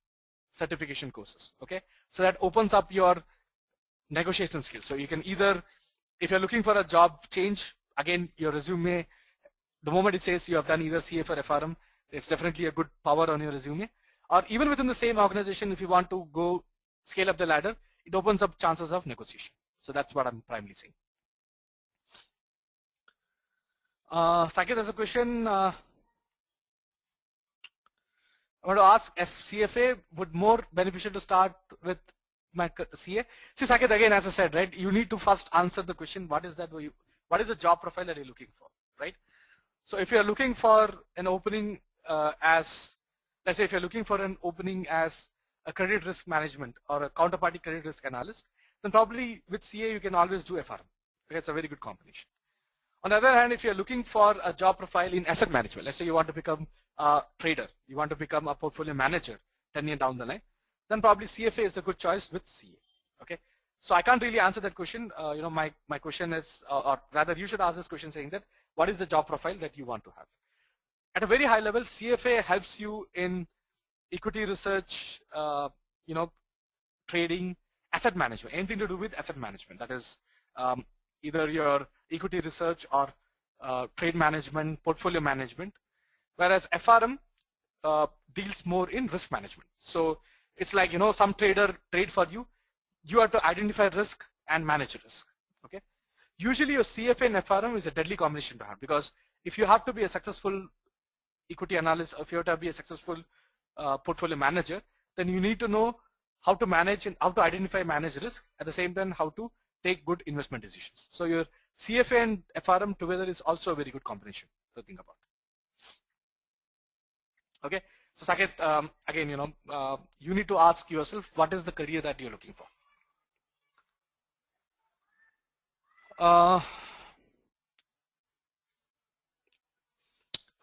certification courses. Okay, so that opens up your negotiation skills. So you can either, if you're looking for a job change, again, your resume, the moment it says you have done either CFA or FRM, it's definitely a good power on your resume. Or even within the same organization, if you want to go scale up the ladder, it opens up chances of negotiation. So that's what I'm primarily saying. Saket has a question. I want to ask if CFA would more beneficial to start with my CA. See, Saket, again, as I said, right, you need to first answer the question, what is the job profile that you're looking for, right? So if you're looking for an opening let's say if you're looking for an opening as a credit risk management or a counterparty credit risk analyst, then probably with CA you can always do FRM. Okay, it's a very good combination. On the other hand, if you're looking for a job profile in asset management, let's say you want to become a trader, you want to become a portfolio manager 10 years down the line, then probably CFA is a good choice with CA. Okay, so I can't really answer that question. My question is, or rather you should ask this question saying that, what is the job profile that you want to have? At a very high level, CFA helps you in equity research, trading, asset management, anything to do with asset management. That is either your equity research or trade management, portfolio management. Whereas FRM deals more in risk management. So it's like, some trader trade for you. You have to identify risk and manage risk. Okay. Usually your CFA and FRM is a deadly combination to have, because if you have to be a successful equity analyst, or if you have to be a successful portfolio manager, then you need to know how to manage and how to identify, manage risk, at the same time how to take good investment decisions. So your CFA and FRM together is also a very good combination to think about. Okay, so Saket, again, you need to ask yourself, what is the career that you're looking for?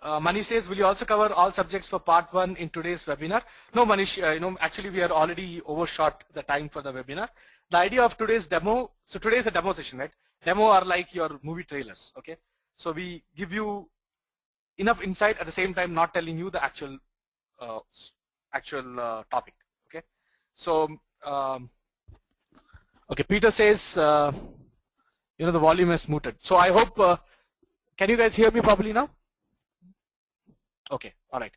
Manish says, will you also cover all subjects for part 1 in today's webinar? No, Manish, actually we are already overshot the time for the webinar. The idea of today's demo, so today is a demo session, right? Demo are like your movie trailers, okay? So we give you enough insight, at the same time not telling you the actual topic, okay? So, okay, Peter says, the volume is muted. So I hope, can you guys hear me properly now? Okay, all right.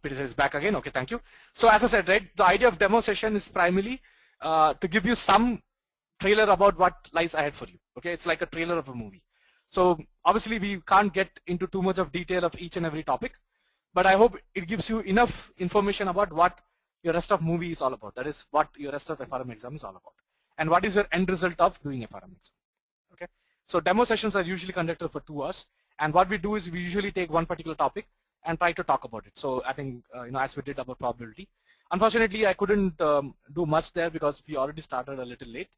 Peter says back again. Okay, thank you. So as I said, right, the idea of demo session is primarily to give you some trailer about what lies ahead for you. Okay, it's like a trailer of a movie. So obviously we can't get into too much of detail of each and every topic, but I hope it gives you enough information about what your rest of movie is all about. That is what your rest of FRM exam is all about. And what is your end result of doing FRM exam. Okay. So demo sessions are usually conducted for 2 hours. And what we do is we usually take one particular topic and try to talk about it. So I think, as we did about probability. Unfortunately, I couldn't do much there because we already started a little late.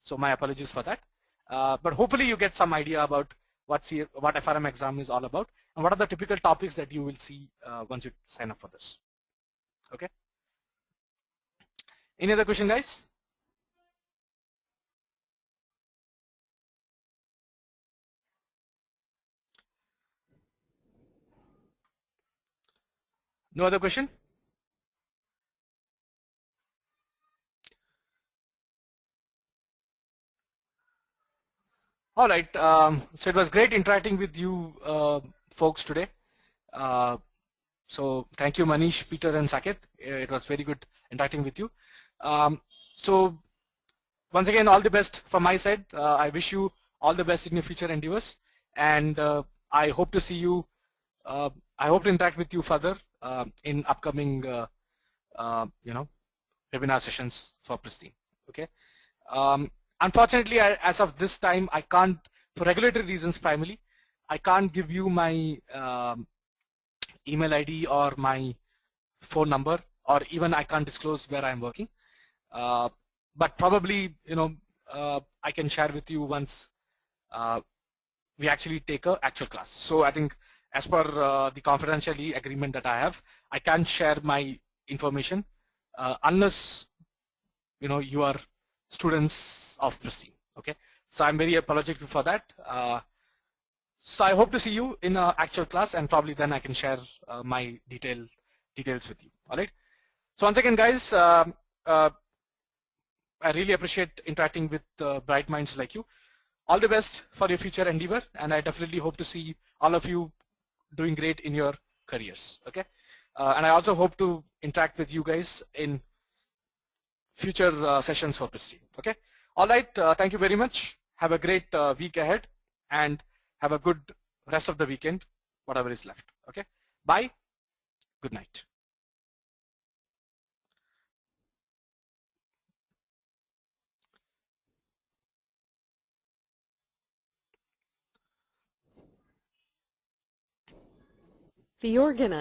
So my apologies for that. But hopefully you get some idea about what FRM exam is all about and what are the typical topics that you will see once you sign up for this. Okay. Any other question, guys? No other question? All right. So it was great interacting with you folks today. So thank you, Manish, Peter, and Saket. It was very good interacting with you. So once again, all the best from my side. I wish you all the best in your future endeavors, and I hope to see you. I hope to interact with you further in upcoming, webinar sessions for Pristine. Okay. Unfortunately, as of this time, I can't, for regulatory reasons primarily, I can't give you my email ID or my phone number, or even I can't disclose where I'm working. But probably, I can share with you once we actually take an actual class. So I think as per the confidentiality agreement that I have, I can't share my information unless, you are students of Pristine. Okay. So I'm very apologetic for that. So I hope to see you in an actual class, and probably then I can share my details with you. All right. So once again, guys, I really appreciate interacting with bright minds like you. All the best for your future endeavor, and I definitely hope to see all of you doing great in your careers. Okay. And I also hope to interact with you guys in future sessions for Pristine. Okay. All right. Thank you very much. Have a great week ahead, and have a good rest of the weekend, whatever is left. Okay. Bye. Good night. The organizer